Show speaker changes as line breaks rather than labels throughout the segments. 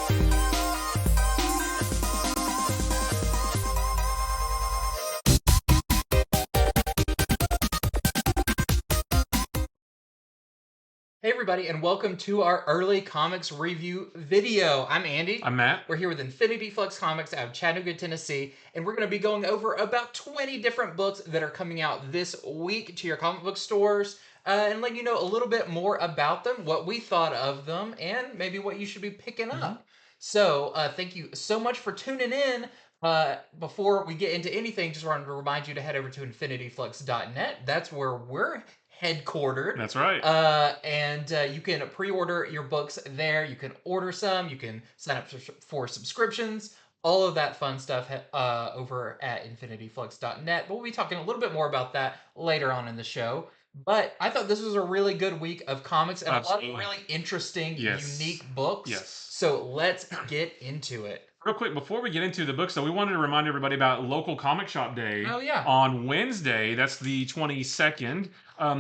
Hey everybody, and welcome to our early comics review video. I'm Andy.
I'm Matt.
We're here with Infinity Flux Comics out of Chattanooga, Tennessee, and we're going to be going over about 20 different books that are coming out this week to your comic book stores, and letting you know a little bit more about them, what we thought of them, and maybe what you should be picking up. So, thank you so much for tuning in. Before we get into anything, just wanted to remind you to head over to infinityflux.net. That's where we're headquartered.
That's right.
And you can pre-order your books there. You can order some. You can sign up for subscriptions. All of that fun stuff over at infinityflux.net. But we'll be talking a little bit more about that later on in the show. But I thought this was a really good week of comics and
Absolutely.
a lot of really interesting,
Yes.
unique books.
Yes.
So let's get into it.
Real quick, before we get into the books, though, we wanted to remind everybody about Local Comic Shop Day.
Oh, yeah.
On Wednesday, that's the 22nd,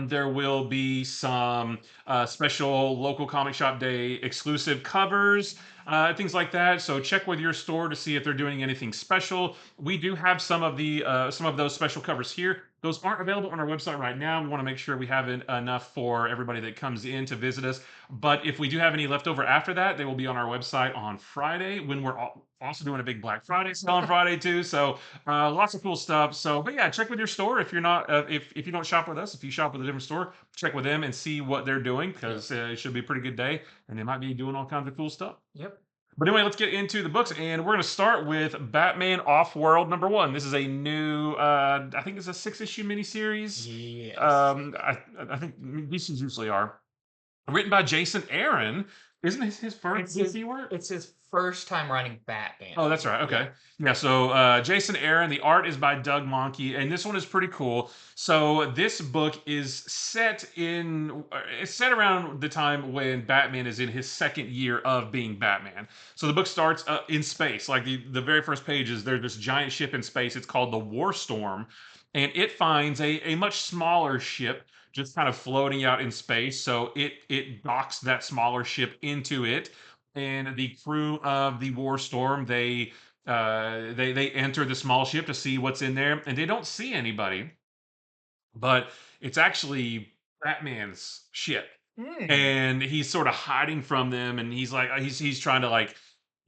there will be some special Local Comic Shop Day exclusive covers, things like that. So check with your store to see if they're doing anything special. We do have some of those special covers here. Those aren't available on our website right now. We want to make sure we have enough for everybody that comes in to visit us. But if we do have any left over after that, they will be on our website on Friday when we're also doing a big Black Friday sale on Friday too. So lots of cool stuff. So, but yeah, check with your store if you're not if you don't shop with us. If you shop with a different store, check with them and see what they're doing because it should be a pretty good day, and they might be doing all kinds of cool stuff.
Yep.
But anyway, let's get into the books, and we're going to start with Batman Off-World #1. This is a new, I think it's a 6-issue miniseries.
Yes.
I think these usually are. Written by Jason Aaron. Isn't this his first DC work?
It's his first time writing Batman.
Oh, that's right. Okay. Yeah. So Jason Aaron. The art is by Doug Mahnke, and this one is pretty cool. So this book is set in. It's set around the time when Batman is in his second year of being Batman. So the book starts in space. Like the very first page is there's this giant ship in space. It's called the War Storm, and it finds a much smaller ship just kind of floating out in space. So it docks that smaller ship into it, and the crew of the War Storm they enter the small ship to see what's in there, and they don't see anybody, but it's actually Batman's ship, and he's sort of hiding from them, and he's like he's trying to like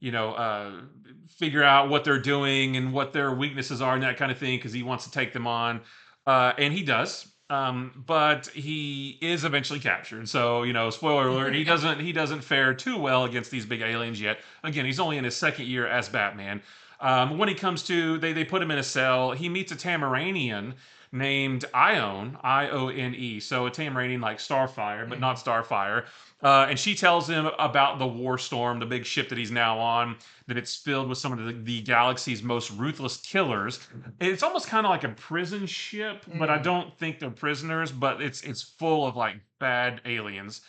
you know figure out what they're doing and what their weaknesses are and that kind of thing because he wants to take them on, and he does. But he is eventually captured. So, spoiler alert, he doesn't fare too well against these big aliens yet. Again, he's only in his second year as Batman. When he comes to, they put him in a cell. He meets a Tamaranian named Ione, Ione. So a Tamaranian like Starfire, but not Starfire. And she tells him about the War Storm, the big ship that he's now on, that it's filled with some of the galaxy's most ruthless killers. It's almost kind of like a prison ship, but I don't think they're prisoners, but it's full of like bad aliens.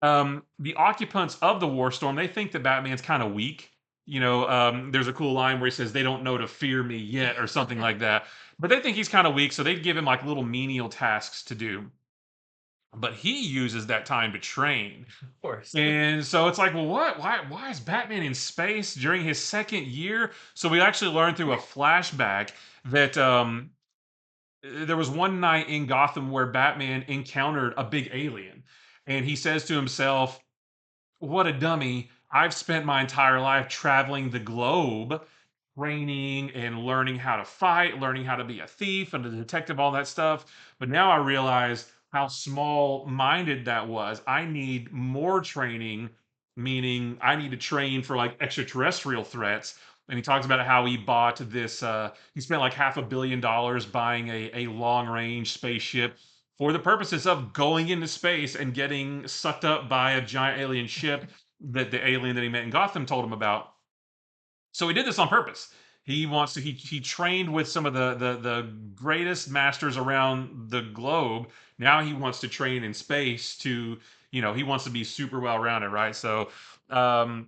The occupants of the War Storm, they think that Batman's kind of weak. There's a cool line where he says they don't know to fear me yet or something like that. But they think he's kind of weak, so they give him like little menial tasks to do. But he uses that time to train.
Of course.
And so it's like, well, what? Why is Batman in space during his second year? So we actually learned through a flashback that there was one night in Gotham where Batman encountered a big alien. And he says to himself, what a dummy. I've spent my entire life traveling the globe, training and learning how to fight, learning how to be a thief and a detective, all that stuff. But now I realize how small minded that was. I need more training, meaning I need to train for like extraterrestrial threats. And he talks about how he bought this, he spent like $500 million buying a long range spaceship for the purposes of going into space and getting sucked up by a giant alien ship that the alien that he met in Gotham told him about. So he did this on purpose. He wants to. He trained with some of the greatest masters around the globe. Now he wants to train in space to he wants to be super well rounded, right? So, and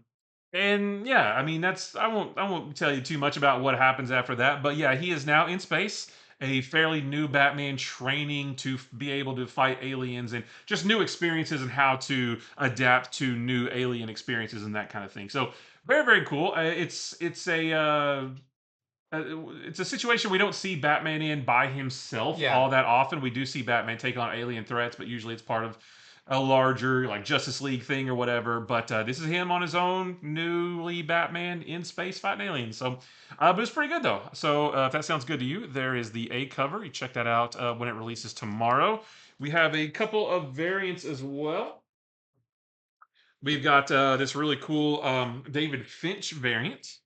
yeah, I mean I won't tell you too much about what happens after that. But yeah, he is now in space a fairly new Batman training to be able to fight aliens and just new experiences and how to adapt to new alien experiences and that kind of thing. So very very cool. It's a situation we don't see Batman in by himself
Yeah.
all that often. We do see Batman take on alien threats, but usually it's part of a larger like Justice League thing or whatever. But this is him on his own, newly Batman in space fighting aliens. So, but it's pretty good though. So if that sounds good to you, there is the A cover. You check that out when it releases tomorrow. We have a couple of variants as well. We've got this really cool David Finch variant.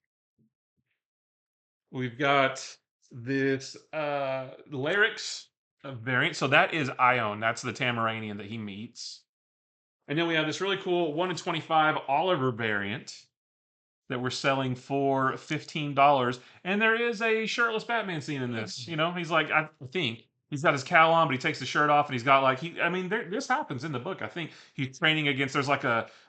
We've got this Larix variant. So that is Ione. That's the Tamaranian that he meets. And then we have this really cool 1 in 25 Oliver variant that we're selling for $15. And there is a shirtless Batman scene in this. You know, he's like, I think he's got his cowl on, but he takes the shirt off and he's got like, this happens in the book. I think he's training against, there's like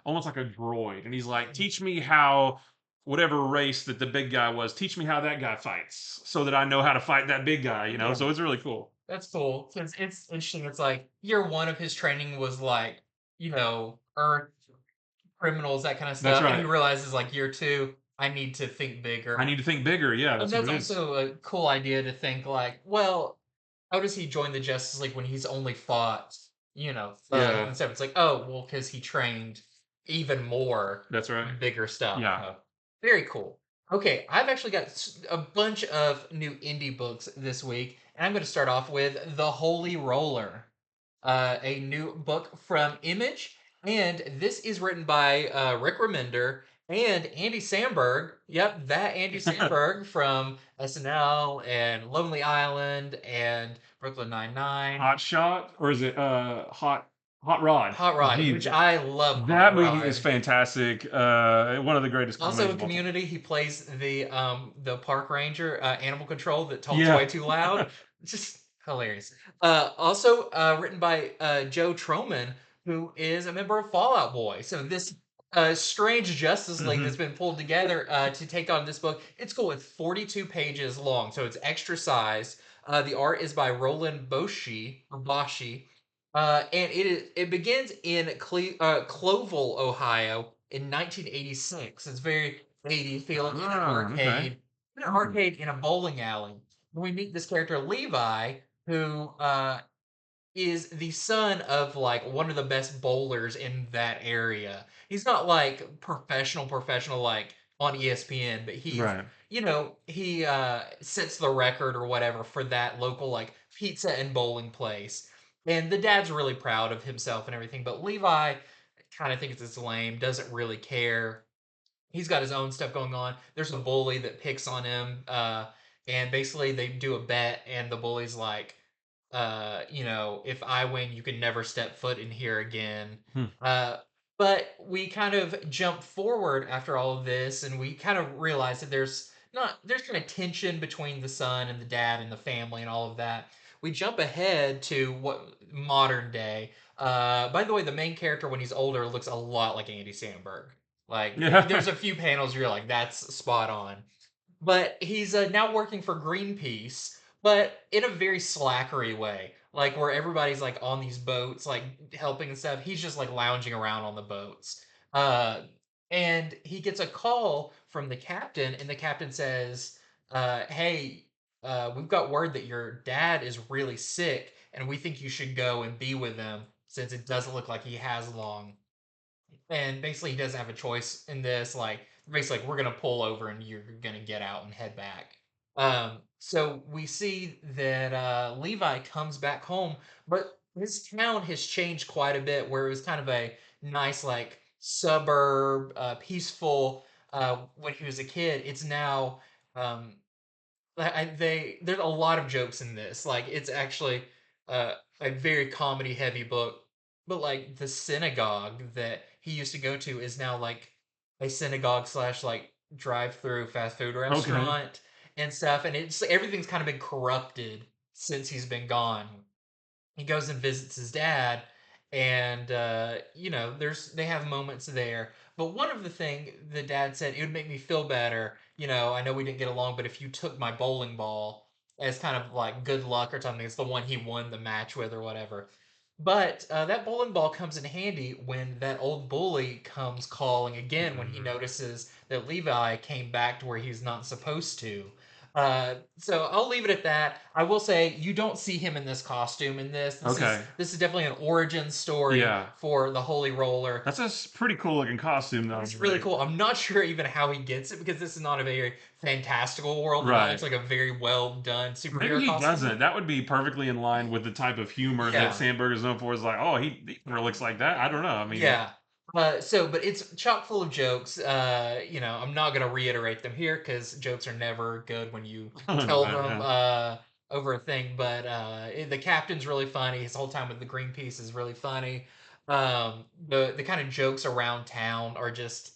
almost like a droid. And he's like, teach me how, whatever race that the big guy was, teach me how that guy fights so that I know how to fight that big guy, you know?
Yeah.
So it's really cool.
That's cool. It's interesting. It's like year one of his training was like, Earth criminals, that kind of
That's
stuff. And he
right.
realizes like year two, I need to think
I
bigger.
need to think bigger. Yeah,
And
that's what
that's
it is.
also a cool idea to think like, well, how does he join the Justice League when he's only fought, thugs
Yeah,
and stuff? It's like, oh, well, because he trained even more
that's right.
bigger stuff.
Yeah.
Very cool. Okay, I've actually got a bunch of new indie books this week, and I'm going to start off with The Holy Roller, a new book from Image, and this is written by Rick Remender and Andy Samberg. Yep, that Andy Samberg from SNL and Lonely Island and Brooklyn Nine-Nine.
Hot Shot, or is it Hot Rod?
Hot Rod, which
Jeez,
I love Hot
that movie is
Rod.
fantastic. One of the greatest comedies
Also in
of all time.
Community, he plays the park ranger, animal control that talks
Yeah.
way too loud. It's just hilarious. Also written by Joe Troman, who is a member of Fallout Boy. So this strange Justice League that's
Hmm.
been pulled together to take on this book. It's cool. It's 42 pages long, so it's extra size. The art is by Roland Boschi, and it begins in Cloville, Ohio, in 1986. It's very 80s feeling in an
Okay.
arcade, in a bowling alley. We meet this character Levi, who is the son of like one of the best bowlers in that area. He's not like professional like on ESPN, but
Right.
he sets the record or whatever for that local like pizza and bowling place. And the dad's really proud of himself and everything, but Levi kind of thinks it's lame, doesn't really care. He's got his own stuff going on. There's a bully that picks on him, and basically they do a bet, and the bully's like, if I win, you can never step foot in here again.
Hmm.
But we kind of jump forward after all of this, and we kind of realize that there's kind of tension between the son and the dad and the family and all of that. We jump ahead to what modern day. By the way, the main character when he's older looks a lot like Andy Samberg. Like
Yeah.
there's a few panels you're like, that's spot on. But he's now working for Greenpeace, but in a very slackery way. Like where everybody's like on these boats, like helping and stuff. He's just like lounging around on the boats. Uh, and he gets a call from the captain, and the captain says, "Hey, we've got word that your dad is really sick, and we think you should go and be with him since it doesn't look like he has long." And basically he doesn't have a choice in this. Like basically, like, we're gonna pull over and you're gonna get out and head back. So we see that Levi comes back home, but his town has changed quite a bit. Where it was kind of a nice like suburb, peaceful when he was a kid. It's now um, there's a lot of jokes in this. Like it's actually a very comedy heavy book, but like the synagogue that he used to go to is now like a synagogue slash like drive through fast food
Okay.
restaurant and stuff, and it's everything's kind of been corrupted since he's been gone. He goes and visits his dad, and they have moments there. But one of the thing the dad said, it would make me feel better. I know we didn't get along, but if you took my bowling ball, as kind of like good luck or something. It's the one he won the match with or whatever. But that bowling ball comes in handy when that old bully comes calling again when he
Mhm.
notices that Levi came back to where he's not supposed to. So I'll leave it at that. I will say you don't see him in this costume in this.
Okay.
This is definitely an origin story
Yeah.
for the Holy Roller.
That's a pretty cool looking costume, though.
It's really cool. I'm not sure even how he gets it because this is not a very fantastical world. It
Right.
looks like a very well done
Maybe
superhero
he
costume.
doesn't. That would be perfectly in line with the type of humor that
Yeah,
Sandberg is known for. Is like, oh, he never looks like that. I don't know. I mean,
yeah. But it's chock full of jokes. I'm not gonna reiterate them here because jokes are never good when you tell them
yeah,
over a thing. But the captain's really funny. His whole time with the green piece is really funny. The kind of jokes around town are just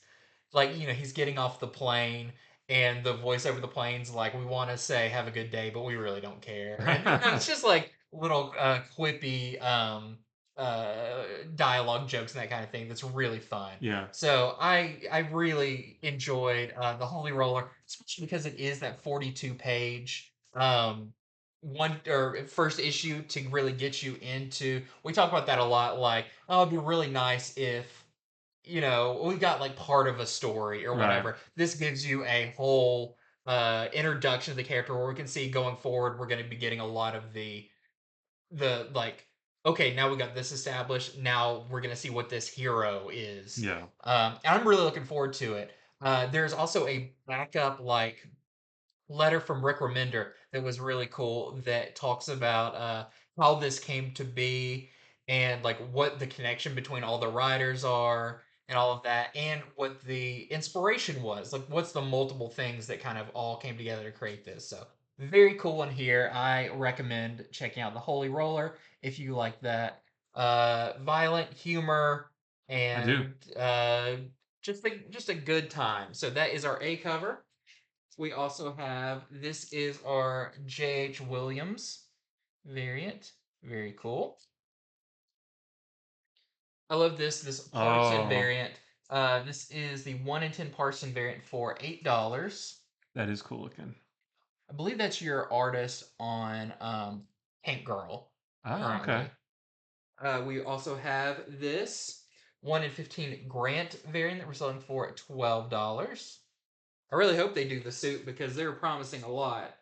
like he's getting off the plane and the voice over the plane's like, we want to say have a good day but we really don't care, and it's just like little quippy uh dialogue jokes and that kind of thing that's really fun.
yeah,
So I really enjoyed the Holy Roller, especially because it is that 42 page one or first issue to really get you into. We talk about that a lot, like, oh, it'd be really nice if we got like part of a story or
right,
whatever. This gives you a whole introduction to the character where we can see going forward we're going to be getting a lot of the like, okay, now we got this established, now we're going to see what this hero is.
yeah.
And I'm really looking forward to it. There's also a backup like letter from Rick Remender that was really cool that talks about how this came to be and like what the connection between all the writers are and all of that and what the inspiration was. Like what's the multiple things that kind of all came together to create this. So very cool one here. I recommend checking out the Holy Roller if you like that violent humor
I do.
and just a good time. So that is our A cover. We also have this is our J.H. Williams variant. Very cool. I love this Parson
Oh,
variant. This is the 1 in 10 Parson variant for $8.
that is cool looking.
I believe that's your artist on Tank Girl
Oh, okay.
currently. We also have this 1 in 15 Grant variant that we're selling for $12. I really hope they do the suit because they're promising a lot.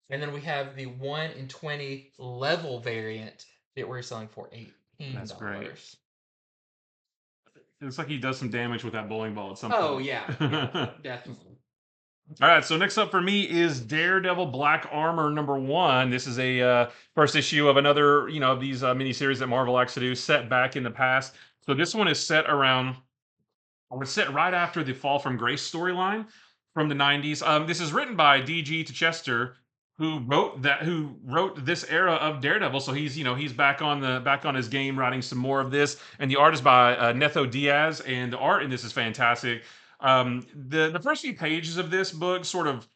And then we have the 1 in 20 level variant that we're selling for
That's great.
$18.
It looks like he does some damage with that bowling ball at some
Oh
point.
yeah, yeah, definitely.
All right, so next up for me is Daredevil Black Armor #1. This is a first issue of another, of these miniseries that Marvel likes to do, set back in the past. So this one is set around, or it's set right after the Fall from Grace storyline from the '90s. This is written by DG Chichester, who wrote this era of Daredevil. So he's back on his game, writing some more of this. And the art is by Netho Diaz, and the art in this is fantastic. The first few pages of this book sort of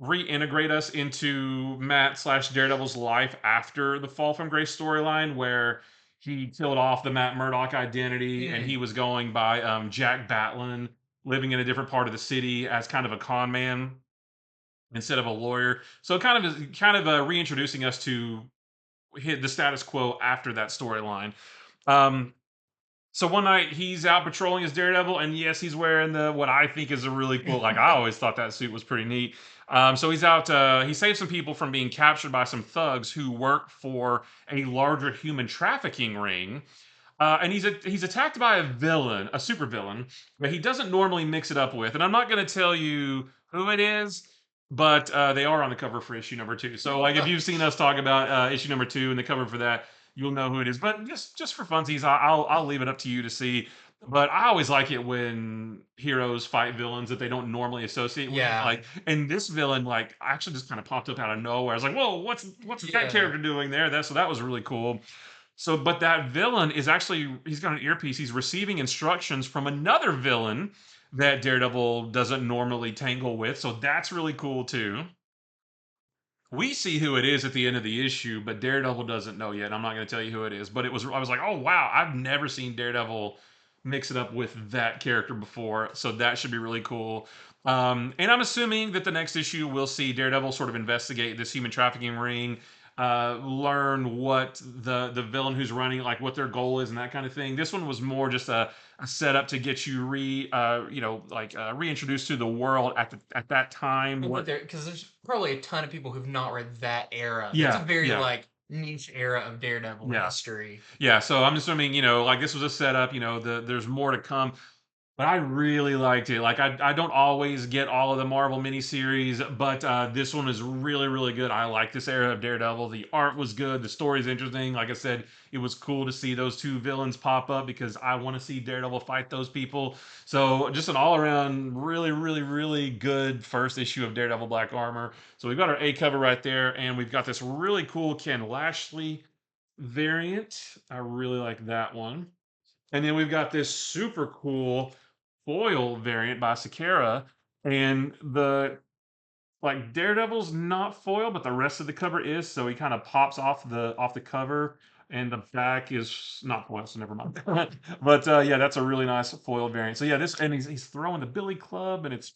reintegrate us into Matt slash Daredevil's life after the Fall from Grace storyline, where he killed off the Matt Murdock identity and he
Mm,
was going by Jack Batlin, living in a different part of the city as kind of a con man instead of a lawyer. So it kind of reintroducing us to the status quo after that storyline. Um, so one night he's out patrolling as Daredevil, and yes, he's wearing the what I think is a really cool. Like I always thought that suit was pretty neat. So he's out. He saves some people from being captured by some thugs who work for a larger human trafficking ring. And he's attacked by a villain, a super villain, that he doesn't normally mix it up with. And I'm not going to tell you who it is, but they are on the cover for issue #2. So like if you've seen us talk about issue #2 and the cover for that, you'll know who it is. But just for funsies, I'll leave it up to you to see. But I always like it when heroes fight villains that they don't normally associate with.
yeah,
Like, and this villain, like, actually just kind of popped up out of nowhere. I was like, whoa, what's that
yeah.
character doing there? That was really cool. So, but that villain is actually, he's got an earpiece. He's receiving instructions from another villain that Daredevil doesn't normally tangle with. So that's really cool too. We see who it is at the end of the issue, but Daredevil doesn't know yet. I'm not going to tell you who it is, but I was like, oh wow, I've never seen Daredevil mix it up with that character before, so that should be really cool. And I'm assuming that the next issue we'll see Daredevil sort of investigate this human trafficking ring, learn what the villain who's running, like what their goal is and that kind of thing. This one was more just a setup to get you reintroduced to the world at that time.
Well,
What?
because there's probably a ton of people who've not read that era. That's a
Yeah,
very
yeah,
like niche era of Daredevil
yeah.
history.
Yeah, so I'm assuming, like this was a setup, there's more to come. But I really liked it. Like I don't always get all of the Marvel miniseries, but this one is really, really good. I like this era of Daredevil. The art was good, the story's interesting. Like I said, it was cool to see those two villains pop up because I want to see Daredevil fight those people. So just an all-around really, really, really good first issue of Daredevil Black Armor. So we've got our A cover right there, and we've got this really cool Ken Lashley variant. I really like that one. And then we've got this super cool foil variant by Sakara. And the like Daredevil's not foil, but the rest of the cover is. So he kind of pops off the cover, and the back is not foil, so never mind. But yeah, that's a really nice foil variant. So yeah, this and he's throwing the Billy Club, and it's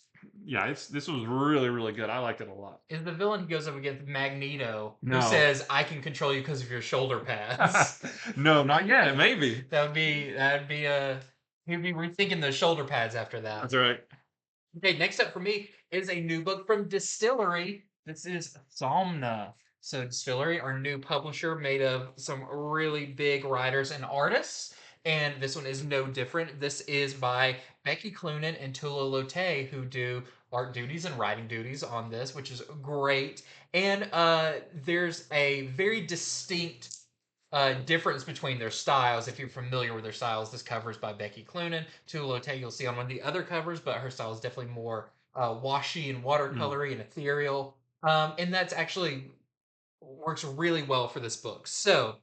this was really really good. I liked it a lot.
Is the villain who goes up against Magneto, who
No,
says, "I can control you because of your shoulder pads."
no, not yet. Maybe
That'd be he'd be rethinking the shoulder pads after that.
that's right.
Okay, next up for me is a new book from Distillery. This is Somna. So Distillery, our new publisher, made of some really big writers and artists, and this one is no different. This is by Becky Cloonan and Tula Lotay, who do art duties and writing duties on this, which is great. And there's a very distinct difference between their styles. If you're familiar with their styles, this cover is by Becky Cloonan. Tula Lotay you'll see on one of the other covers, but her style is definitely more washy and
Mm.
watercolory and ethereal. And that's actually works really well for this book. So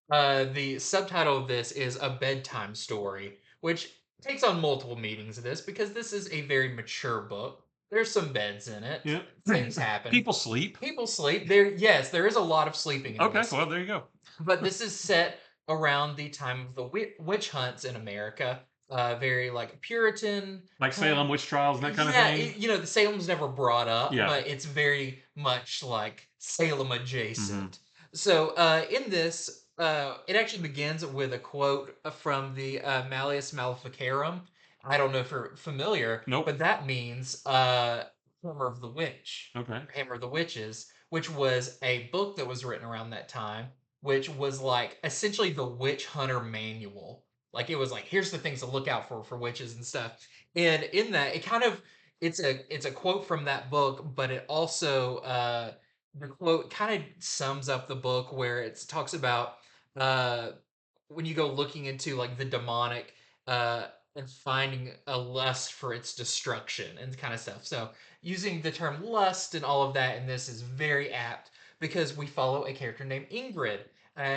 the subtitle of this is A Bedtime Story, which takes on multiple meanings of this because this is a very mature book. There's some beds in it.
Yeah.
Things happen.
People sleep.
People sleep. Yes, there is a lot of sleeping in
Okay,
this.
well, there you go.
But this is set around the time of the witch hunts in America. Very like Puritan
Like
kind.
Salem witch trials and that kind of
Yeah,
thing.
the Salem's never brought up,
Yeah.
but it's very much like Salem
Hmm.
adjacent. So in this, it actually begins with a quote from the Malleus Maleficarum. I don't know if you're familiar,
Nope.
but that means Hammer of the Witch,
Okay.
Hammer of the Witches, which was a book that was written around that time, which was like essentially the witch hunter manual. Like it was like, here's the things to look out for witches and stuff. And in that, it's a quote from that book, but it also the quote kind of sums up the book where it talks about uh when you go looking into like the demonic uh and finding a lust for its destruction and kind of stuff. So using the term lust and all of that in this is very apt because we follow a character named Ingrid.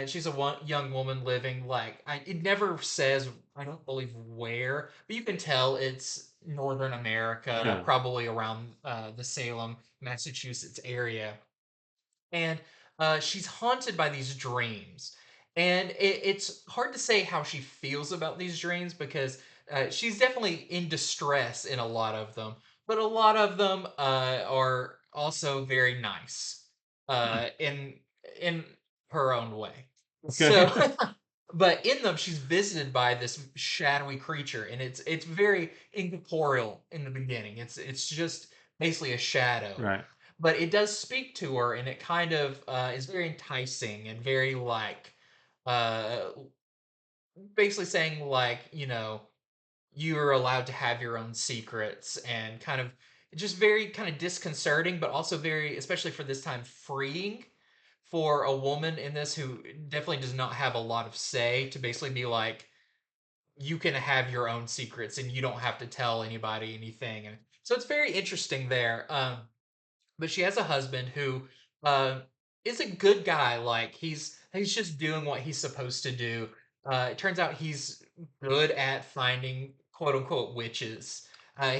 She's a young woman living like it never says I don't believe where, but you can tell it's northern America,
Yeah.
probably around the Salem, Massachusetts area, and she's haunted by these dreams. And it's hard to say how she feels about these dreams because she's definitely in distress in a lot of them, but a lot of them are also very nice
Hmm.
in her own way.
Okay.
So, but in them, she's visited by this shadowy creature, and it's very incorporeal in the beginning. It's just basically a shadow,
Right.
but it does speak to her, and it kind of is very enticing and very like uh, basically saying like you're allowed to have your own secrets and kind of just very kind of disconcerting, but also very, especially for this time, freeing for a woman in this who definitely does not have a lot of say to basically be like, you can have your own secrets and you don't have to tell anybody anything. And so it's very interesting there. But she has a husband who uh, is a good guy. Like he's just doing what he's supposed to do. It turns out he's good at finding quote unquote witches.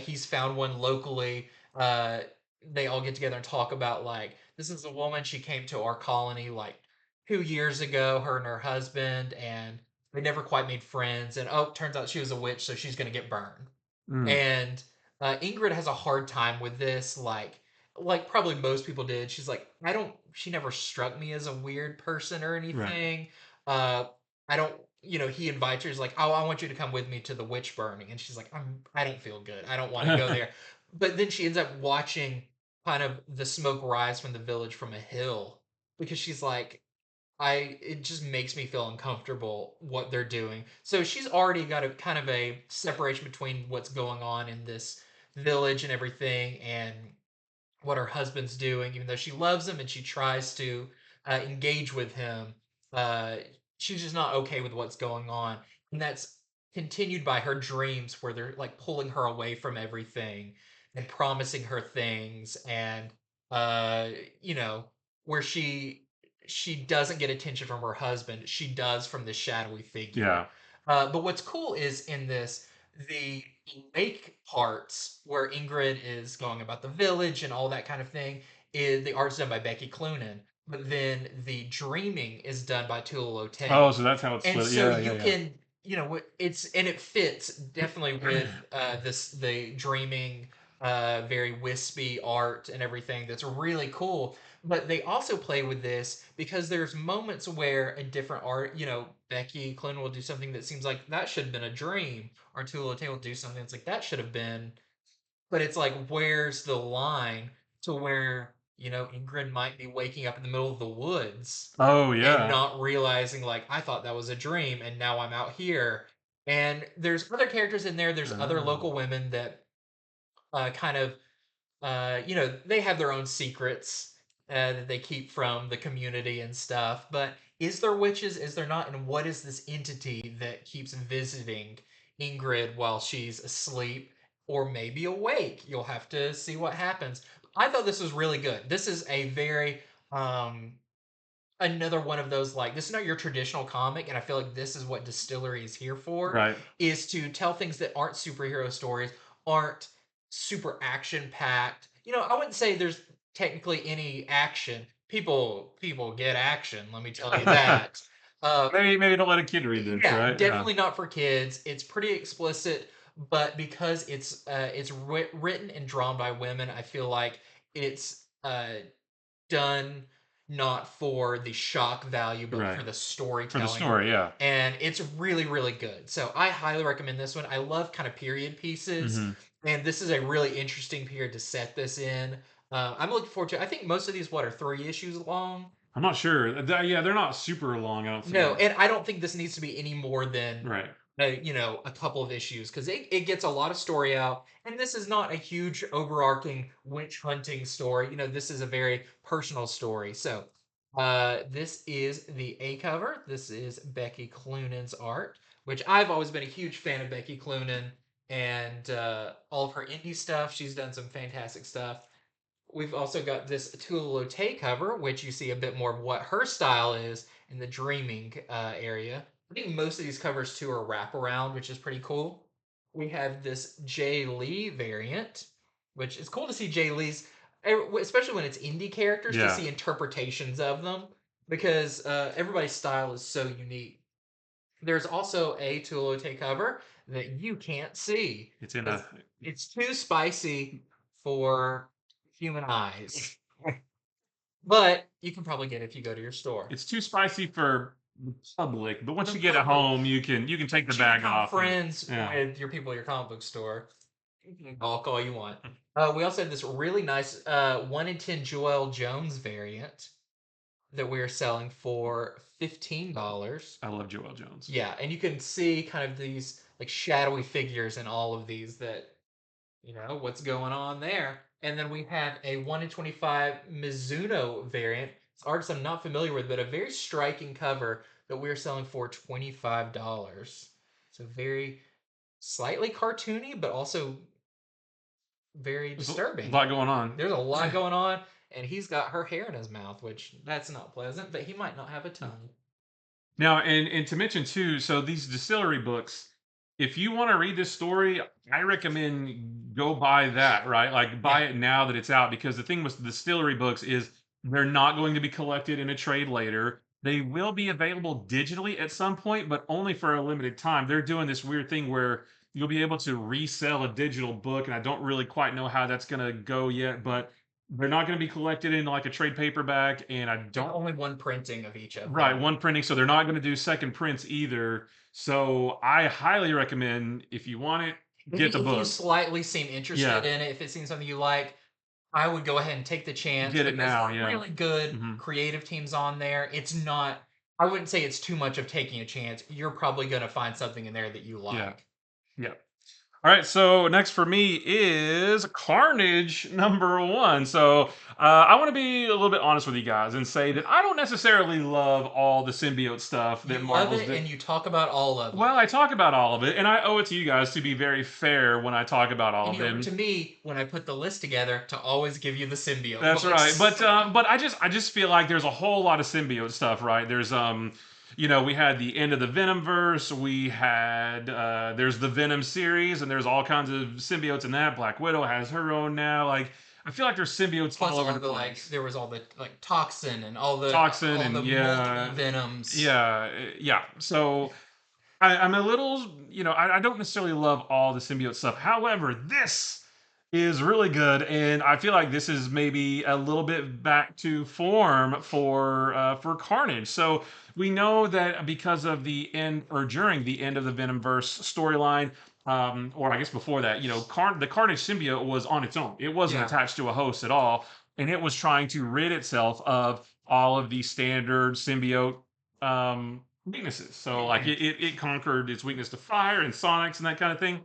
He's found one locally. They all get together and talk about like this is a woman. She came to our colony like 2 years ago. Her and her husband, and they never quite made friends, and oh, turns out she was a witch, so she's gonna get burned.
Mm,
And Ingrid has a hard time with this, like probably most people did. She's like, I don't. She never struck me as a weird person or
right.
anything. Uh, I don't. He invites her. He's like, oh, I want you to come with me to the witch burning, and she's like, I don't feel good. I don't want to go there. But then she ends up watching kind of the smoke rise from the village from a hill because she's like, it just makes me feel uncomfortable what they're doing. So she's already got a kind of a separation between what's going on in this village and everything and what her husband's doing, even though she loves him and she tries to engage with him. Uh, she's just not okay with what's going on, and that's continued by her dreams where they're like pulling her away from everything and promising her things, and uh, you know, where she doesn't get attention from her husband, she does from this shadowy figure.
Yeah.
But what's cool is in this the lake parts where Ingrid is going about the village and all that kind of thing is the art's done by Becky Cloonan, but then the dreaming is done by Tula
Oh,
Lotay.
so that's how it's
And
split.
so
Yeah,
you
yeah,
can, it's and it fits definitely with
yeah.
the dreaming, very wispy art and everything. That's really cool. But they also play with this because there's moments where a different art, Becky Cloonan will do something that seems like that should have been a dream, or Tula Lotay will do something that's like that should have been. But it's like, where's the line to where, Ingrid might be waking up in the middle of the woods
Oh,
and
yeah.
not realizing, like, I thought that was a dream and now I'm out here. And there's other characters in there. There's other local
Oh.
women that kind of they have their own secrets that they keep from the community and stuff. But is there witches? Is there not? And what is this entity that keeps visiting Ingrid while she's asleep or maybe awake? You'll have to see what happens. I thought this was really good. This is a very um another one of those, like, this is not your traditional comic, and I feel like this is what Distillery is here for,
Right.
is to tell things that aren't superhero stories, aren't super action packed. I wouldn't say there's technically any action. People get action, let me tell you that. uh
Maybe don't let a kid read this,
yeah,
right? Yeah.
definitely not for kids. It's pretty explicit, but because it's written and drawn by women, I feel like it's done not for the shock value, but for
Right.
the
For the
storytelling.
story, yeah.
And it's really, really good. So I highly recommend this one. I love kind of period pieces,
Mhm.
and this is a really interesting period to set this in. I'm looking forward to. I think most of these, what, are 3 issues long?
I'm not sure. Yeah, they're not super long, I don't
No,
think.
and I don't think this needs to be any more than
Right.
a couple of issues because it gets a lot of story out. And this is not a huge overarching witch hunting story. This is a very personal story. So, this is the A cover. This is Becky Cloonan's art, which I've always been a huge fan of Becky Cloonan and all of her indie stuff. She's done some fantastic stuff. We've also got this Tula Lotay cover, which you see a bit more of what her style is in the dreaming area. I think most of these covers too are wraparound, which is pretty cool. We have this Jay Lee variant, which is cool to see Jay Lee's, especially when it's indie characters, to
Yeah.
see interpretations of them because everybody's style is so unique. There's also a Tula Lotay cover that you can't see
It's in a
because it's too spicy for human eyes. But you can probably get it if you go to your store.
it's too spicy for the public, but once
The
you get it
public,
home, you can take the
but you
bag
become
off and
friends
yeah.
with your people at your comic book store. You can talk all you want. We also have this really nice 1 in 10 Joel Jones variant that we're selling for $15.
I love Joel Jones.
Yeah, and you can see kind of these like shadowy figures in all of these that, what's going on there. And then we have a 1 in 25 Mizuno variant. It's artist I'm not familiar with, but a very striking cover that we're selling for $25. So very slightly cartoony, but also very
There's a
disturbing.
lot going on.
There's a lot going on, and he's got her hair in his mouth, which that's not pleasant, but he might not have a tongue.
Now, and to mention too, so these distillery books, if you want to read this story, I recommend go buy that, right? Like
Yeah.
buy it now that it's out because the thing with distillery books is they're not going to be collected in a trade later. They will be available digitally at some point, but only for a limited time. They're doing this weird thing where you'll be able to resell a digital book, and I don't really quite know how that's gonna go yet, but they're not gonna be collected in like a trade paperback, and I
Yeah,
don't
only one printing of each of
right,
them.
one printing, so they're not gonna do second prints either. So I highly recommend if you want it, get the
If you
book.
slightly seem interested
Yeah,
in it, if it seems something you like, I would go ahead and take the chance
get it
because
now.
they're
Yeah.
really good
Hmm.
creative teams on there. It's not, I wouldn't say it's too much of taking a chance. You're probably going to find something in there that you
Yeah.
like.
Yeah. All right, so next for me is Carnage #1. So I want to be a little bit honest with you guys and say that I don't necessarily love all the symbiote stuff that
You love
Marvel's
it
did.
and you talk about all of them.
Well, I talk about all of it, and I owe it to you guys to be very fair when I talk about all
And
of
you owe it to
them.
me when I put the list together to always give you the symbiote
That's right.
books.
But I just feel like there's a whole lot of symbiote stuff, right? There's we had the end of the Venom verse, we had there's the Venom series, and there's all kinds of symbiotes in that. Black Widow has her own now. Like I feel like there's symbiotes
Plus
all over
all
the
the like,
place.
there was all the like toxin and
Toxin
all the
and
multiple
yeah,
venoms.
yeah. So I'm a little, I don't necessarily love all the symbiote stuff. However, this is really good, and I feel like this is maybe a little bit back to form for Carnage. So we know that because of the end or during the end of the Venomverse storyline, or I guess before that, the Carnage symbiote was on its own. It wasn't
Yeah.
attached to a host at all, and it was trying to rid itself of all of the standard symbiote weaknesses. So like
Mhm.
it conquered its weakness to fire and sonics and that kind of thing.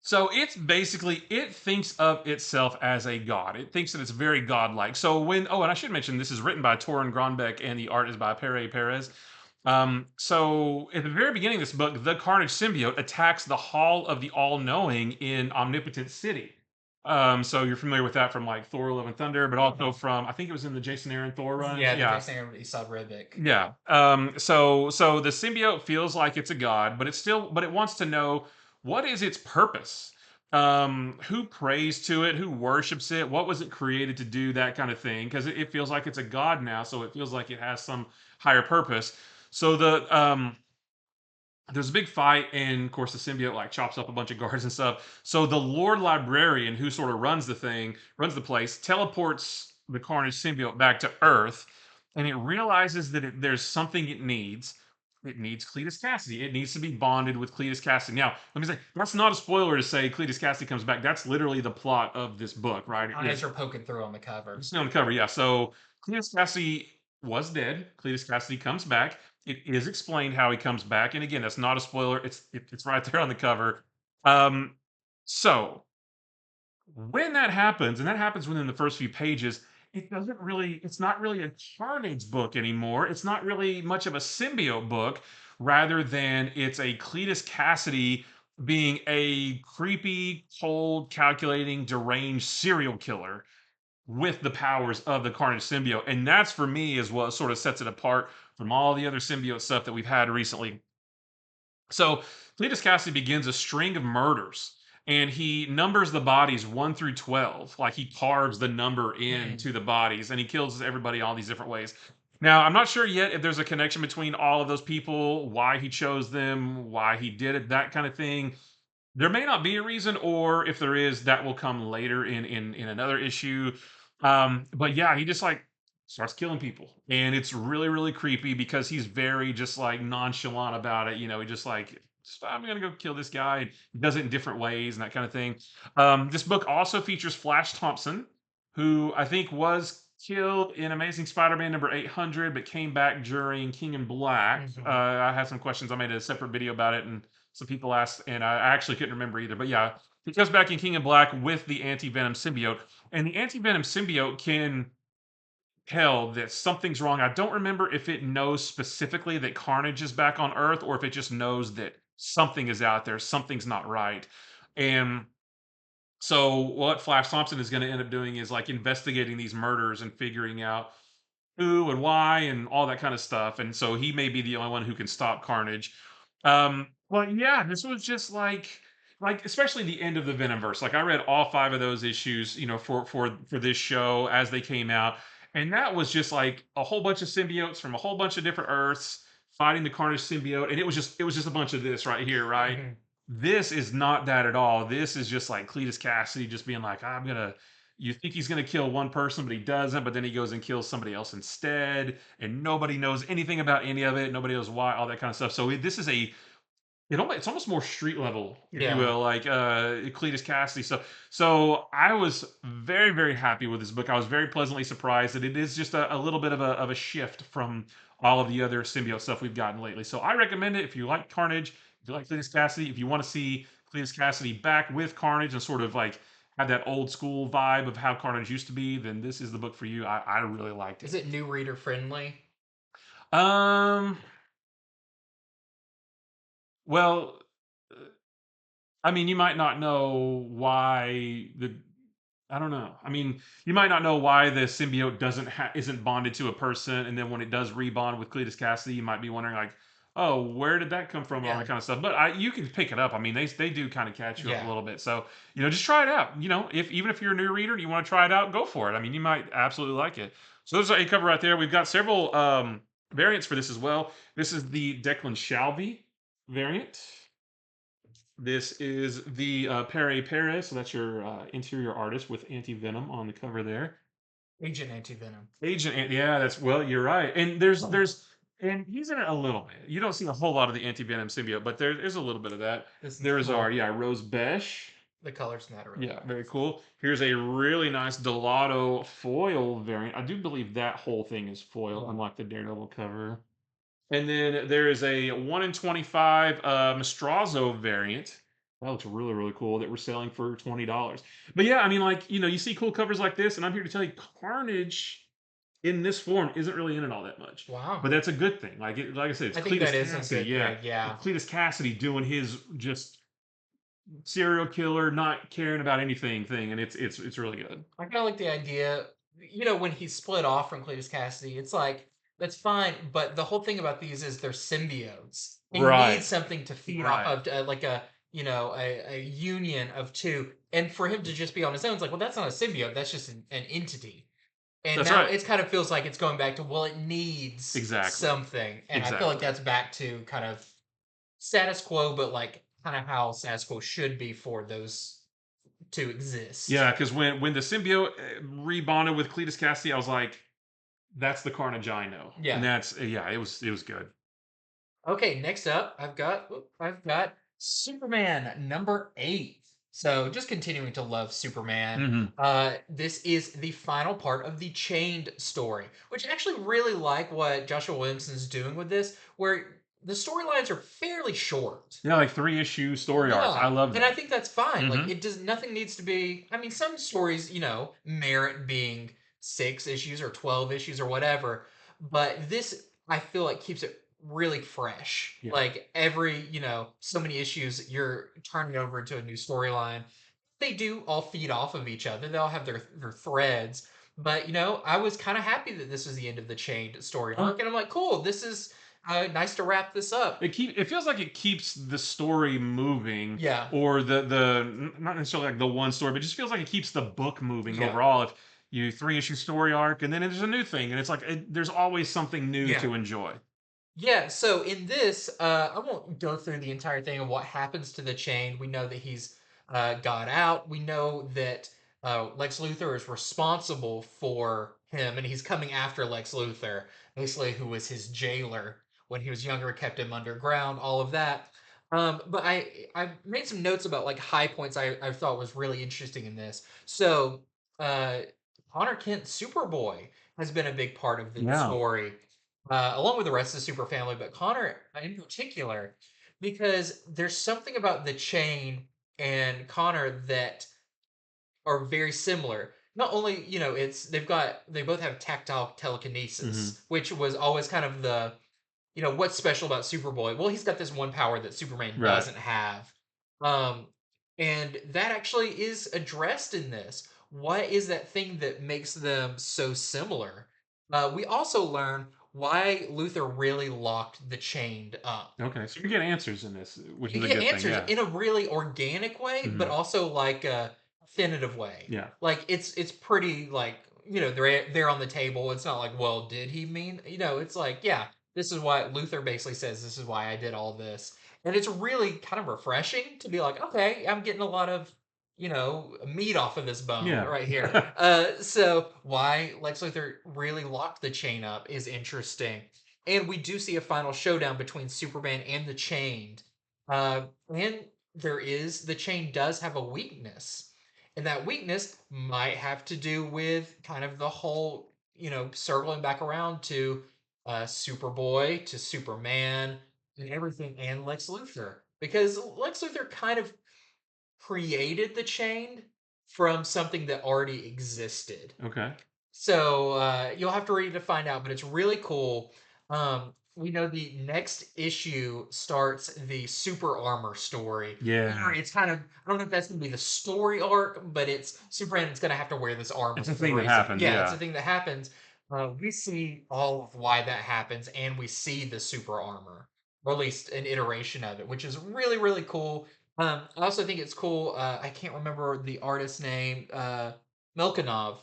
So it's basically it thinks of itself as a god. It thinks that it's very godlike. So and I should mention this is written by Torrin Gronbeck and the art is by Pere Perez. So at the very beginning of this book, the Carnage symbiote attacks the Hall of the All-Knowing in Omnipotent City. So you're familiar with that from like Thor: Love and Thunder, but also from I think it was in the Jason Aaron Thor run.
Yeah, the
Yeah,
Jason Aaron Esau Ribic.
yeah. So the symbiote feels like it's a god, but it wants to know what is its purpose. Who prays to it, who worships it, what was it created to do, that kind of thing. Because it feels like it's a god now, so it feels like it has some higher purpose. So there's a big fight, and of course the symbiote like chops up a bunch of guards and stuff. So the Lord Librarian, who sort of runs the place, teleports the Carnage symbiote back to Earth, and it realizes that there's something it needs. It needs Cletus Cassidy. It needs to be bonded with Cletus Cassidy. Now, let me say that's not a spoiler to say Cletus Cassidy comes back. That's literally the plot of this book, right?
Eyes are poking through on the cover.
It's on the cover, yeah. So Cletus Cassidy was dead. Cletus Cassidy comes back. It is explained how he comes back, and again, that's not a spoiler. It's right there on the cover. Um, so when that happens, and that happens within the first few pages, it's not really a Carnage book anymore. It's not really much of a symbiote book, rather than it's a Cletus Cassidy being a creepy, cold, calculating, deranged serial killer with the powers of the Carnage symbiote. And that's for me is what sort of sets it apart from all the other symbiote stuff that we've had recently. So Cletus Cassidy begins a string of murders, and he numbers the bodies 1 through 12. Like he carves the number
Mm.
into the bodies, and he kills everybody all these different ways. Now, I'm not sure yet if there's a connection between all of those people, why he chose them, why he did it, that kind of thing. There may not be a reason, or if there is, that will come later in another issue. But yeah, he just like starts killing people, and it's really really creepy because he's very just like nonchalant about it. He just like I'm gonna go kill this guy. And he does it in different ways and that kind of thing. This book also features Flash Thompson, who I think was killed in Amazing Spider-Man number 800, but came back during King in Black.
Mhm.
I had some questions. I made a separate video about it, and some people asked, and I actually couldn't remember either. But yeah, he comes back in King in Black with the anti-venom symbiote, and the anti-venom symbiote can tell that something's wrong. I don't remember if it knows specifically that Carnage is back on Earth, or if it just knows that something is out there, something's not right. And so what Flash Thompson is going to end up doing is like investigating these murders and figuring out who and why and all that kind of stuff. And so he may be the only one who can stop Carnage. Well, yeah, this was just like especially the end of the Venomverse. Like I read all 5 of those issues, for this show as they came out, And that was just like a whole bunch of symbiotes from a whole bunch of different Earths fighting the Carnage symbiote, and it was just a bunch of this right here, right?
Mhm.
This is not that at all. This is just like Cletus Cassidy just being like, I'm gonna. You think he's gonna kill one person, but he doesn't. But then he goes and kills somebody else instead, and nobody knows anything about any of it. Nobody knows why, all that kind of stuff. So this is it's almost more street level, if you
Yeah.
will, like Cletus Cassidy stuff. So I was very, very happy with this book. I was very pleasantly surprised that it is just a little bit of a shift from all of the other symbiote stuff we've gotten lately. So I recommend it if you like Carnage, if you like Cletus Cassidy, if you want to see Cletus Cassidy back with Carnage and sort of like have that old school vibe of how Carnage used to be, then this is the book for you. I really liked
Is
it.
it new reader friendly?
Um, well, I mean, you might not know why the I don't know. I mean, you might not know why the symbiote isn't bonded to a person, and then when it does rebond with Cletus Cassidy, you might be wondering like, oh, where did that come from, and all that
Yeah.
kind of stuff. But you can pick it up. I mean, they do kind of catch you up a
Yeah.
little bit. So just try it out. If even if you're a new reader and you want to try it out, go for it. I mean, you might absolutely like it. So there's a cover right there. We've got several variants for this as well. This is the Declan Shalvey variant. This is the Pere Perez, so that's your interior artist with anti venom on the cover there.
Agent Anti-Venom.
Yeah, that's well, you're right. And and he's in it a little bit. You don't see a whole lot of the anti venom symbiote, but there's a little bit of that.
This is
There's our
cool.
Rose Besh.
The colors matter really
Yeah,
well.
very cool. Here's a really nice Delato foil variant. I do believe that whole thing is foil,
Wow.
unlike the Daredevil cover. And then there is a 1 in 25 Mastrazo variant. That looks really, really cool that we're selling for $20. But yeah, I mean, like, you see cool covers like this, and I'm here to tell you Carnage in this form isn't really in it all that much.
Wow.
But that's a good thing. Like I said, it's
I think that
Cletus
is a
Cassidy,
good
yeah.
thing. Yeah.
Cletus Cassidy doing his just serial killer, not caring about anything thing, and it's really good.
I kind of like the idea, when he split off from Cletus Cassidy, it's like, that's fine. But the whole thing about these is they're symbiotes. They need
Right.
something to feed off
Right.
of, like a union of two. And for him to just be on his own, it's like, well, that's not a symbiote. That's just an entity. And
That's
now
right.
it kind of feels like it's going back to, well, it needs
Exactly.
something. And I feel like
Exactly.
that's back to kind of status quo, but like kind of how status quo should be for those to exist.
Yeah, because when the symbiote rebonded with Cletus Cassidy, I was like, "That's the Carnage I know," and
Yeah.
that's yeah, it was good.
Okay, next up, I've got Superman number 8. So just continuing to love Superman.
Hmm.
This is the final part of the Chained story, which I actually really like what Joshua Williamson's doing with this, where the storylines are fairly short.
Yeah, like 3-issue story arcs. I
Yeah,
love
and I
that.
think that's fine.
Hmm.
Like it does nothing needs to be. I mean, some stories, merit being 6 issues or 12 issues or whatever, but this I feel like keeps it really fresh.
Yeah,
Like every, so many issues you're turning over into a new storyline. They do all feed off of each other. They all have their threads. But I was kind of happy that this was the end of the chained story
uh,
arc, and I'm like, cool. This is nice to wrap this up.
it feels like it keeps the story moving,
Yeah,
or not necessarily like the one story, but it just feels like it keeps the book moving
yeah,
overall. If you 3-issue story arc, and then there's a new thing, and it's like there's always something new
yeah.
to enjoy.
Yeah, so in this, I won't go through the entire thing of what happens to the chain. We know that he's got out. We know that Lex Luthor is responsible for him, and he's coming after Lex Luthor, basically, who was his jailer when he was younger, kept him underground, all of that. But I made some notes about like high points I thought was really interesting in this. So uh, Connor Kent, Superboy, has been a big part of the
Yeah.
story along with the rest of the super family, but Connor in particular, because there's something about the chain and Connor that are very similar. Not only, they both have tactile
Hmm.
telekinesis, which was always kind of what's special about Superboy? Well, he's got this one power that Superman
Right.
doesn't have. Um, and that actually is addressed in this. What is that thing that makes them so similar? We also learn why Luther really locked the chained up.
Okay, so you get answers in this, which
You
is a
get
good thing.
answers
Yeah.
in a really organic way, but
Hmm.
also like a definitive way.
Yeah.
Like it's pretty like they're on the table. It's not like, well, did he mean? It's like, yeah, this is what Luther basically says. This is why I did all this, and it's really kind of refreshing to be like, okay, I'm getting a lot of meat off of this bone
Yeah.
right here. So why Lex Luthor really locked the chain up is interesting, and we do see a final showdown between Superman and the Chained, and the chain does have a weakness, and that weakness might have to do with kind of the whole, circling back around to Superboy, to Superman, and everything, and Lex Luthor. Because Lex Luthor kind of created the chain from something that already existed.
Okay.
So you'll have to read to find out, but it's really cool. We know the next issue starts the super armor story.
Yeah.
It's kind of, I don't know if that's going to be the story arc, but it's Superman is going to have to wear this armor
It's a
for the
thing that
reason.
happens.
Yeah, it's
Yeah.
a thing that happens. We see all of why that happens, and we see the super armor, or at least an iteration of it, which is really, really cool. I also think it's cool. I can't remember the artist's name. Milkanov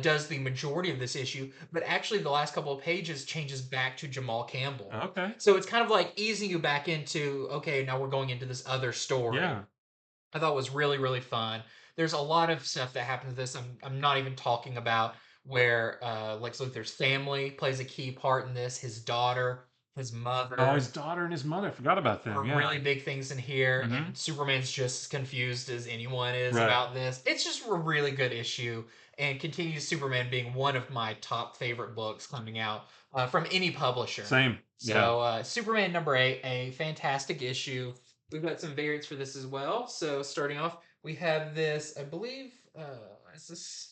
does the majority of this issue, but actually the last couple of pages changes back to Jamal Campbell.
Okay.
So it's kind of like easing you back into, okay, now we're going into this other story.
Yeah.
I thought was really, really fun. There's a lot of stuff that happens to this. I'm not even talking about where Lex Luthor's family plays a key part in this, his daughter, his
Oh,
mother,
his daughter and his mother. Forgot about them.
are
Yeah.
really big things in here,
Hmm.
and Superman's just as confused as anyone is
Right.
about this. It's just a really good issue, and continues Superman being one of my top favorite books coming out from any publisher.
Same. Yeah.
So, Superman #8, a fantastic issue. We've got some variants for this as well. So, starting off, we have this, I believe, is this,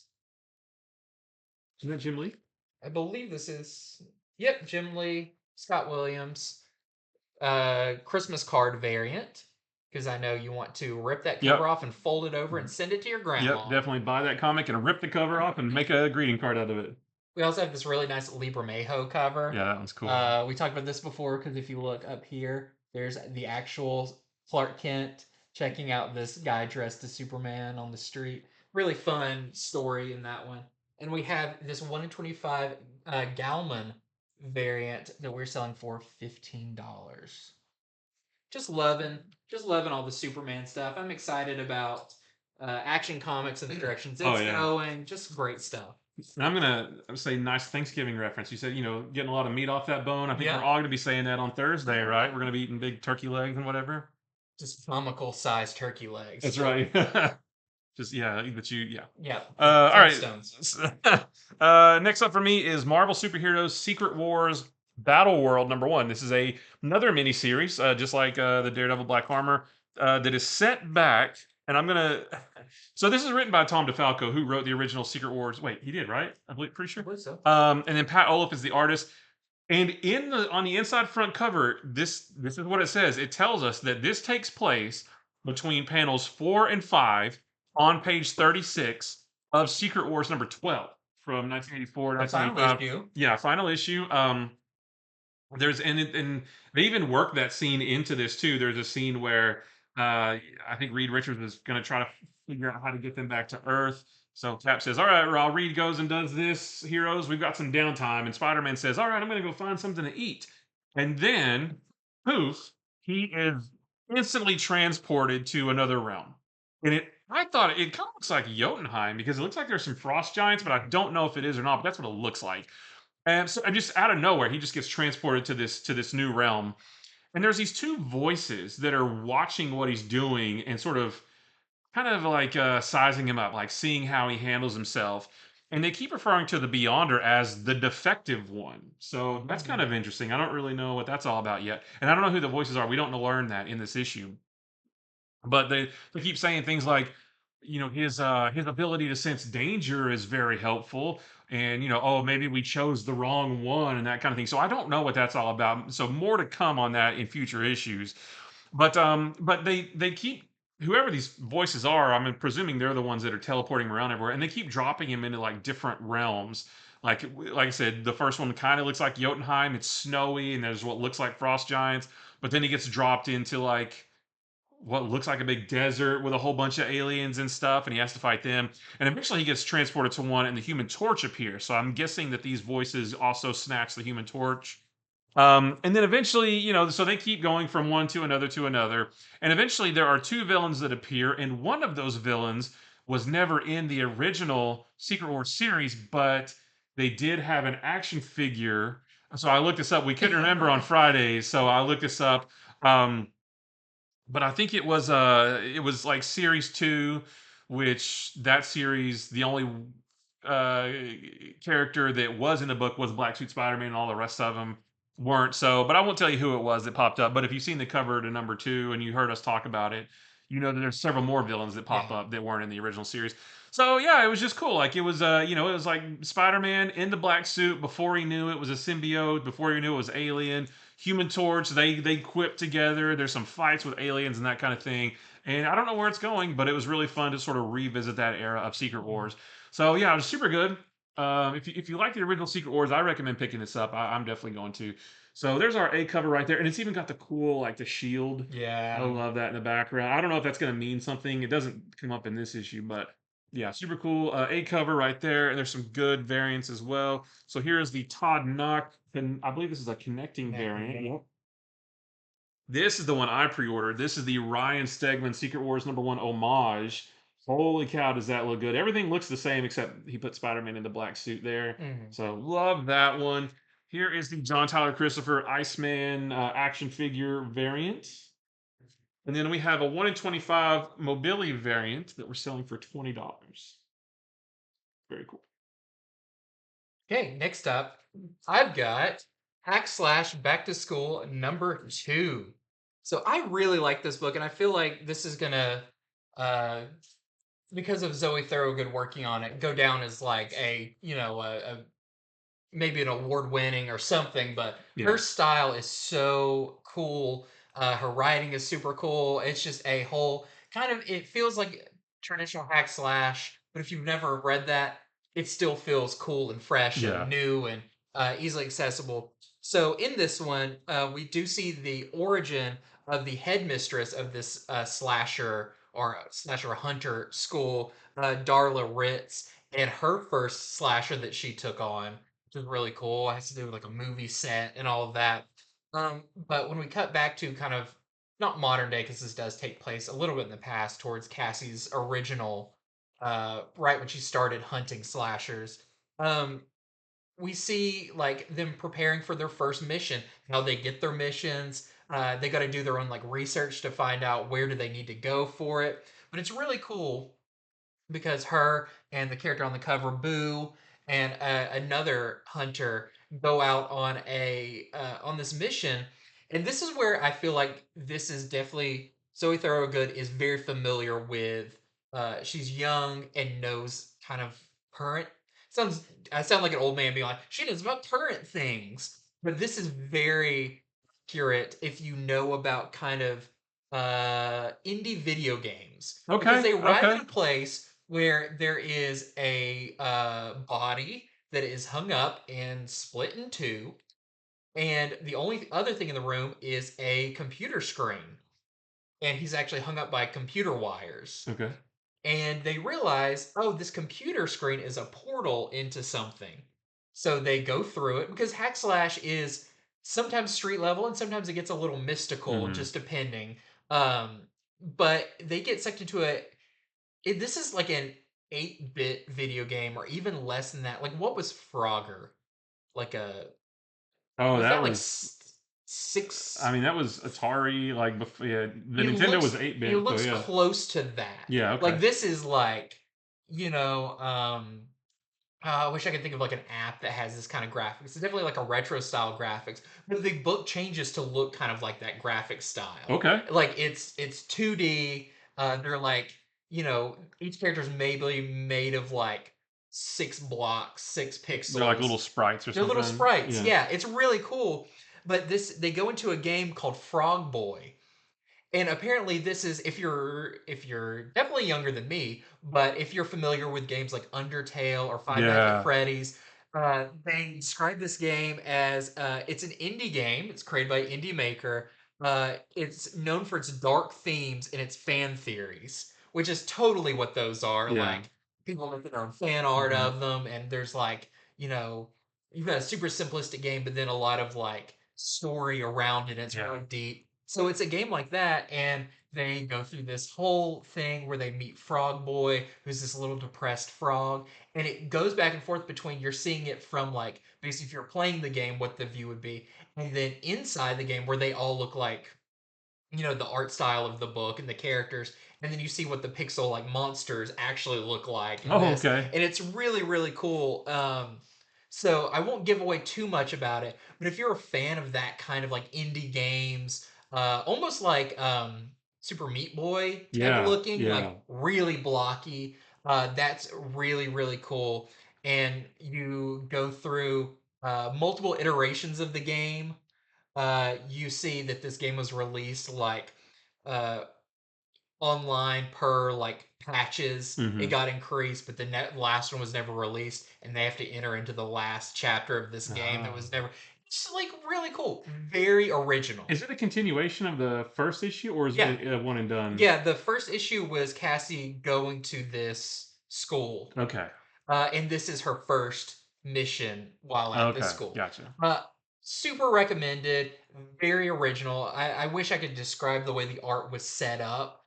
Isn't that Jim Lee?
I believe this is, yep, Jim Lee, Scott Williams. Christmas card variant, because I know you want to rip that cover
Yep.
off and fold it over and send it to your grandma.
Yep. Definitely buy that comic and rip the cover off and make a greeting card out of it.
We also have this really nice Libramejo cover.
Yeah, that one's cool.
We talked about this before because if you look up here, there's the actual Clark Kent checking out this guy dressed as Superman on the street. Really fun story in that one. And we have this 1 in 25 Galman variant that we're selling for $15. just loving just loving all the Superman stuff. I'm excited about Action Comics and the directions
Oh
it's
yeah.
going. Just great stuff.
And I'm gonna say nice Thanksgiving reference. You said, getting a lot of meat off that bone. I think
Yeah.
we're all gonna be saying that on Thursday, right? We're gonna be eating big turkey legs and whatever.
Just comical sized turkey legs.
That's right. Just but
Yeah.
all right.
Flintstones.
Next up for me is Marvel Superheroes Secret Wars Battleworld #1. This is another mini series, just like the Daredevil Black Armor, that is set back. And I'm gonna. So this is written by Tom DeFalco, who wrote the original Secret Wars. Wait, he did, right? Pretty
I
sure.
believe so.
And then Pat Olaf is the artist. And on the inside front cover, this is what it says. It tells us that this takes place between panels 4 and 5 on page 36 of Secret Wars #12 from 1984,
The final
1985.
issue.
Yeah, final issue. And they even worked that scene into this too. There's a scene where I think Reed Richards was going to try to figure out how to get them back to Earth. So Cap says, "All right, Raw." Reed goes and does this. Heroes, we've got some downtime. And Spider-Man says, "All right, I'm going to go find something to eat." And then, poof, he is instantly transported to another realm. And I thought it kind of looks like Jotunheim because it looks like there's some frost giants, but I don't know if it is or not. But that's what it looks like. And so, and just out of nowhere, he just gets transported to this new realm. And there's these two voices that are watching what he's doing and sort of kind of like sizing him up, like seeing how he handles himself. And they keep referring to the Beyonder as the defective one. So that's kind of interesting. I don't really know what that's all about yet. And I don't know who the voices are. We don't learn that in this issue. But they keep saying things like, his ability to sense danger is very helpful, and oh, maybe we chose the wrong one and that kind of thing. So I don't know what that's all about. So more to come on that in future issues. But they keep, whoever these voices are, I'm presuming they're the ones that are teleporting around everywhere, and they keep dropping him into like different realms. Like I said, the first one kind of looks like Jotunheim. It's snowy, and there's what looks like frost giants. But then he gets dropped into like, what looks like a big desert with a whole bunch of aliens and stuff, and he has to fight them. And eventually, he gets transported to one, and the Human Torch appears. So I'm guessing that these voices also snatch the Human Torch. And then eventually, so they keep going from one to another. And eventually, there are two villains that appear, and one of those villains was never in the original Secret Wars series, but they did have an action figure. So I looked this up. We couldn't remember on Fridays, so I looked this up. Um, but I think it was like series 2, which that series, the only uh character that was in the book was Black Suit Spider-Man, and all the rest of them weren't. So, but I won't tell you who it was that popped up. But if you've seen the cover to number 2 and you heard us talk about it, you know that there's several more villains that pop
Yeah.
up that weren't in the original series. So yeah, it was just cool. Like it was like Spider-Man in the black suit before he knew it was a symbiote, before he knew it was alien. Human Torch, they quip together. There's some fights with aliens and that kind of thing. And I don't know where it's going, but it was really fun to sort of revisit that era of Secret Wars. So yeah, it was super good. If you like the original Secret Wars, I recommend picking this up. I'm definitely going to. So there's our A cover right there, and it's even got the cool like the shield. I
Yeah.
love that in the background. I don't know if that's going to mean something. It doesn't come up in this issue, but yeah, super cool. A cover right there, and there's some good variants as well. So here is the Todd Knock, and I believe this is a connecting variant. Yep. This is the one I pre-ordered. This is the Ryan Stegman Secret Wars #1 homage. Holy cow, does that look good? Everything looks the same except he put Spider-Man in the black suit there.
Mhm.
So love that one. Here is the John Tyler Christopher Iceman action figure variant. And then we have a 1 in 25 mobility variant that we're selling for $20. Very cool.
Okay, next up, I've got Hack Slash Back to School #2. So I really like this book, and I feel like this is gonna, uh, because of Zoe Thorogood working on it, go down as like a maybe an award winning or something, but her
Yeah.
style is so cool. Her writing is super cool. It's just a whole kind of, it feels like traditional hack slash, but if you've never read that, it still feels cool and fresh and
Yeah.
new and easily accessible. So in this one, we do see the origin of the headmistress of this slasher hunter school, Darla Ritz, and her first slasher that she took on, which is really cool. It has to do with like a movie set and all of that. But when we cut back to kind of not modern day, because this does take place a little bit in the past towards Cassie's original, right when she started hunting slashers, um, we see like them preparing for their first mission, how they get their missions. They got to do their own like research to find out where do they need to go for it. But it's really cool because her and the character on the cover, Boo, and another hunter go out on a on this mission, and this is where I feel like this is definitely Zoe Thorogood is very familiar with. She's young and knows kind of current. Sounds I sound like an old man being like she knows about current things, but this is very accurate if you know about kind of indie video games because
Okay.
they arrive at
Okay.
a place where there is a body that is hung up and split in two, and the only other thing in the room is a computer screen, and he's actually hung up by computer wires.
Okay.
And they realize, oh, this computer screen is a portal into something. So they go through it because hack slash is sometimes street level and sometimes it gets a little mystical,
Hmm.
just depending. Um, but they get sucked into this is like an 8-bit video game or even less than that. Like what was Frogger? Like a
Oh,
was
that
that like
was. I
six?
mean, that was Atari. Like before, yeah, the
It
Nintendo was
looks
eight
it
bit. So
looks
yeah.
close to that.
Yeah. Okay.
Like this is like, I wish I could think of like an app that has this kind of graphics. It's definitely like a retro style graphics, but the book changes to look kind of like that graphic style.
Okay.
Like it's 2D. They're like, each character's maybe made of like 6 blocks, 6
They're like
pixels.
little sprites or
They're little
something.
sprites.
Yeah.
Yeah, it's really cool. But they go into a game called Frog Boy, and apparently this is if you're definitely younger than me, but if you're familiar with games like Undertale or Five Nights at
Yeah.
Freddy's, they describe this game as it's an indie game. It's created by an indie maker, It's known for its dark themes and its fan theories, which is totally what those are.
Yeah.
Like people making their own fan art
Mhm.
of them, and there's like, you've got a super simplistic game, but then a lot of like story around it. And it's
Yeah.
really deep. So it's a game like that, and they go through this whole thing where they meet Frog Boy, who's this little depressed frog, and it goes back and forth between you're seeing it from like basically if you're playing the game, what the view would be, and then inside the game where they all look like the art style of the book and the characters, and then you see what the pixel like monsters actually look like in
Oh,
this,
okay.
and it's really really cool. So I won't give away too much about it, but if you're a fan of that kind of like indie games, almost like Super Meat Boy type of
Yeah.
looking, like
Yeah.
really blocky, that's really really cool. And you go through multiple iterations of the game. You see that this game was released like uh, online per like patches. It
Mhm.
got increased, but the last one was never released, and they have to enter into the last chapter of this game that
Oh.
was never. It's like really cool, very original.
Is it a continuation of the first issue, or is
Yeah,
it a one and done?
yeah. The first issue was Cassie going to this school,
Okay.
and this is her first mission while at this
Okay.
school.
Gotcha.
Uh, Super recommended, very original. I wish I could describe the way the art was set up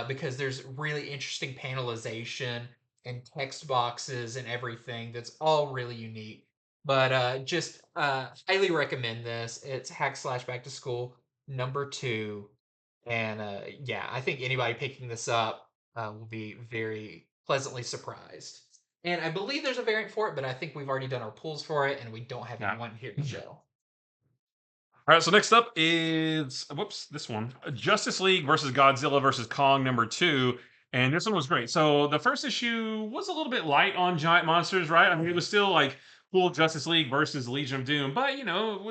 because there's really interesting panelization and text boxes and everything that's all really unique. But just highly recommend this. It's Hack Slash Back to School #2. And yeah, I think anybody picking this up will be very pleasantly surprised. And I believe there's a variant for it, but I think we've already done our pulls for it, and we don't have
Yeah.
anyone here to show.
All right, so next up is whoops, this one. Justice League versus Godzilla versus Kong #2. And this one was great. So the first issue was a little bit light on giant monsters, right? I mean, it was still like cool Justice League versus Legion of Doom, but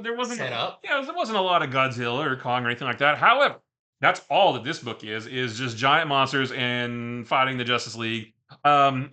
there wasn't
Set up.
there wasn't a lot of Godzilla or Kong or anything like that. However, that's all that this book is just giant monsters and fighting the Justice League.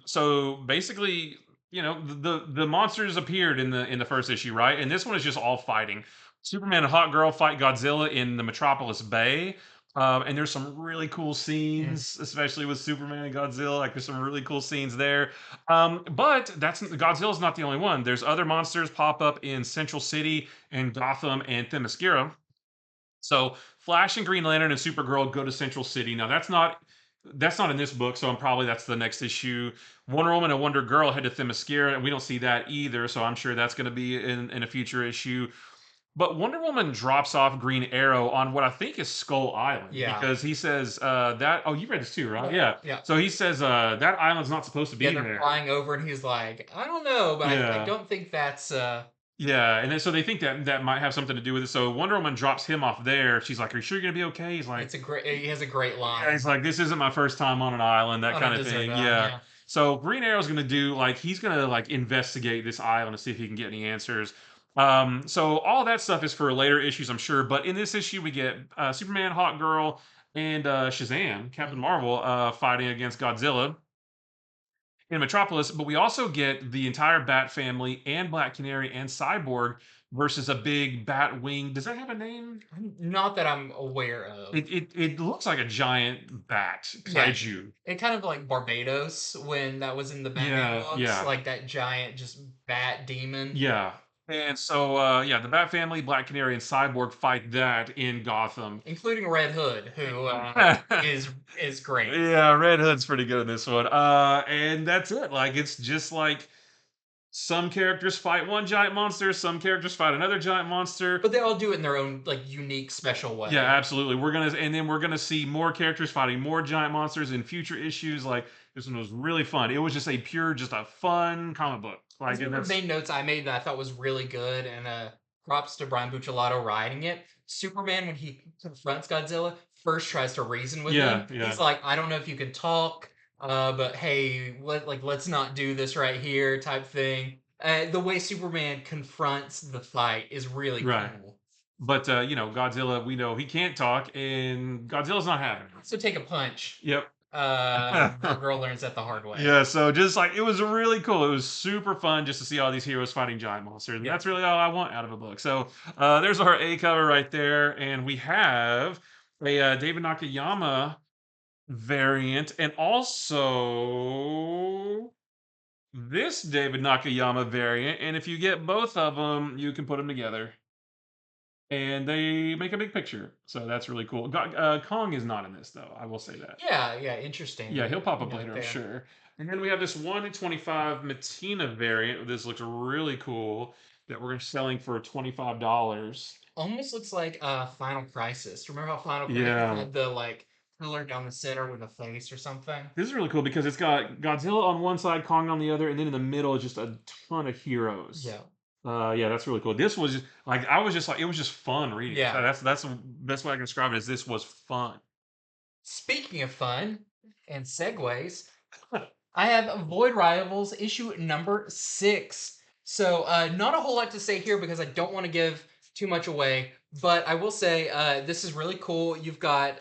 So basically, the monsters appeared in the first issue, right? And this one is just all fighting. Superman and Hawk Girl fight Godzilla in the Metropolis Bay. And there's some really cool
Mm.
scenes, especially with Superman and Godzilla. Like there's some really cool scenes there. But that's Godzilla's not the only one. There's other monsters pop up in Central City and Gotham and Themyscira. So Flash and Green Lantern and Supergirl go to Central City. Now that's not in this book, so that's the next issue. Wonder Woman and Wonder Girl head to Themyscira, and we don't see that either. So I'm sure that's going to be in a future issue. But Wonder Woman drops off Green Arrow on what I think is Skull Island
Yeah.
because he says that. Oh, you read this too, right? Yeah.
Yeah.
So he says that island's not supposed to
Yeah,
be
they're
there.
flying over, and he's like, I don't know, but I
Yeah.
don't think that's.
Yeah, and then so they think that might have something to do with it. So Wonder Woman drops him off there. She's like, "Are you sure you're gonna be okay?" He's like,
It's a great. He has a great
"Yeah."
line
He's like, "This isn't my first time on an island," that
on a
kind of
desert
thing.
island.
Yeah.
Yeah.
So Green Arrow's gonna do like he's gonna like investigate this island to see if he can get any answers. So all that stuff is for later issues, I'm sure. But in this issue, we get Superman, Hawk Girl, and Shazam, Captain
Mm.
Marvel, fighting against Godzilla in Metropolis, but we also get the entire Bat family and Black Canary and Cyborg versus a big bat wing. Does that have a name?
Not that I'm aware of.
It looks like a giant bat
Yeah,
kaiju.
it kind of like Barbados when that was in the Batman
Yeah,
books,
yeah,
like that giant just bat demon,
yeah. And so yeah, the Bat family, Black Canary, and Cyborg fight that in Gotham.
including Red Hood, who is great.
Yeah, Red Hood's pretty good in this one. And that's it. Like it's just like some characters fight one giant monster, some characters fight another giant monster.
But they all do it in their own like unique, special
Yeah,
way.
absolutely. We're gonna see more characters fighting more giant monsters in future issues. Like this one was really fun. It was just a fun comic book. Like,
These
and
are the
that's
main notes I made that I thought was really good, and props to Brian Buccellato writing it. Superman, when he confronts Godzilla, first tries to reason with him.
yeah, yeah,
He's like, "I don't know if you can talk, but hey, let's not do this right here," type thing. The way Superman confronts the fight is really
right.
cool.
But Godzilla, we know he can't talk, and Godzilla's not having it.
So take a punch.
Yep.
Our girl learns that the hard way.
Yeah, so just like it was really cool. It was super fun just to see all these heroes fighting giant monsters, and
Yep.
that's really all I want out of a book. So there's our A cover right there, and we have a David Nakayama variant, and also this David Nakayama variant. And if you get both of them, you can put them together, and they make a big picture. So that's really cool. Kong is not in this though. I will say that.
Yeah, yeah, interesting.
Yeah, he'll pop up
Not
later, I'm
there.
sure. And then we have this 1 in 25 Matina variant. This looks really cool that we're selling for $25.
Almost looks like Final Crisis. Remember how Final Crisis
Yeah.
had the like pillar down the center with a face or something?
This is really cool because it's got Godzilla on one side, Kong on the other, and then in the middle is just a ton of heroes.
Yeah.
Yeah, that's really cool. This was just like I was just like it was just fun reading. So
Yeah.
that's the best way I can describe it is this was fun.
Speaking of fun and segues, I have Void Rivals issue number 6. So, not a whole lot to say here because I don't want to give too much away, but I will say this is really cool. You've got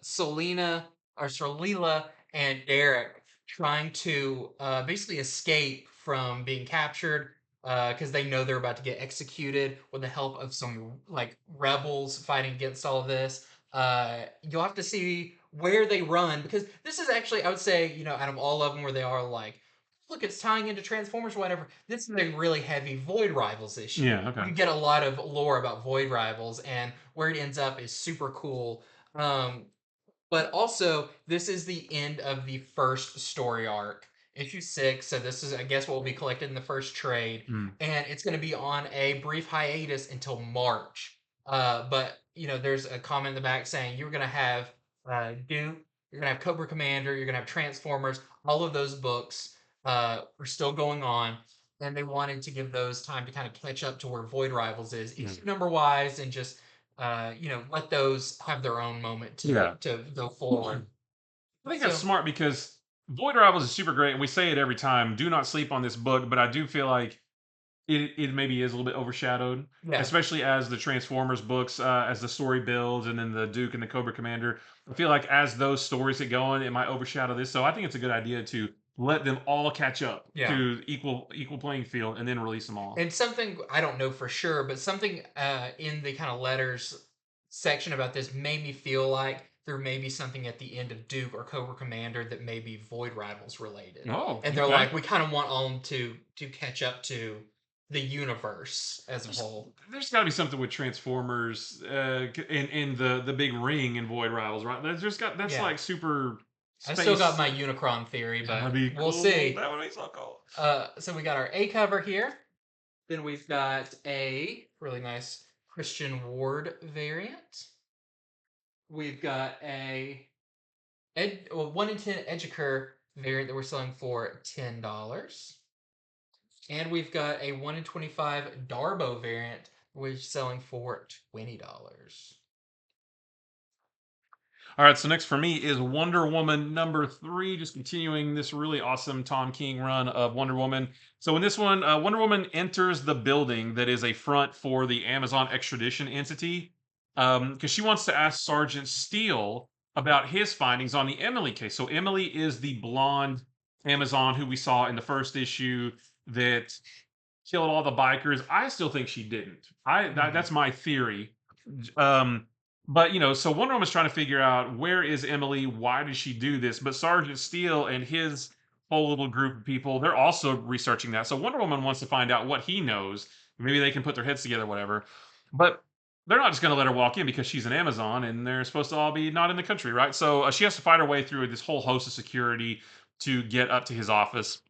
Selena or Solila and Derek trying to basically escape from being captured because they know they're about to get executed with the help of some like rebels fighting against all of this. You'll have to see where they run because this is actually, I would say, out of all of them where they are like, look, it's tying into Transformers or whatever. This is a really heavy Void Rivals issue.
Yeah, okay.
You get a lot of lore about Void Rivals, and where it ends up is super cool. Um, but also, this is the end of the first story arc, issue 6. So this is, I guess, what will be collected in the first trade,
Mm.
and it's going to be on a brief hiatus until March. But there's a comment in the back saying you're going to have Duke, you're going to have Cobra Commander, you're going to have Transformers. All of those books are still going on, and they wanted to give those time to kind of catch up to where Void Rivals is, issue number wise, and just let those have their own moment
Yeah.
to go forward.
I think
So
that's smart because Void Rivals is super great, and we say it every time. Do not sleep on this book, but I do feel like it maybe is a little bit overshadowed,
yeah,
especially as the Transformers books, as the story builds, and then the Duke and the Cobra Commander. I feel like as those stories get going, it might overshadow this. So I think it's a good idea to let them all catch up
yeah.
to equal playing field, and then release them all.
And something I don't know for sure, but something in the kind of letters section about this made me feel like there may be something at the end of Duke or Cobra Commander that may be Void Rivals related.
Oh,
And they're
okay.
like, we kind of want all them to catch up to the universe as a whole.
There's got to be something with Transformers in the big ring in Void Rivals, right? That's
Yeah.
like super
I still got
space.
my Unicron theory, but
That'd be
we'll
cool.
see.
That would be so cool.
So we got our A cover here. Then we've got a really nice Christian Ward variant. We've got a 1 in 10 Edgeoker variant that we're selling for $10. And we've got a 1 in 25 Darbo variant, which is selling for $20.
All right, so next for me is Wonder Woman number 3, just continuing this really awesome Tom King run of Wonder Woman. So in this one, Wonder Woman enters the building that is a front for the Amazon extradition entity because she wants to ask Sergeant Steele about his findings on the Emily case. So Emily is the blonde Amazon who we saw in the first issue that killed all the bikers. I still think she didn't. That's my theory. Um, but so Wonder Woman's trying to figure out where is Emily, why did she do this? But Sergeant Steele and his whole little group of people, they're also researching that. So Wonder Woman wants to find out what he knows. Maybe they can put their heads together, whatever. But they're not just going to let her walk in because she's an Amazon and they're supposed to all be not in the country, right? So she has to fight her way through this whole host of security to get up to his office.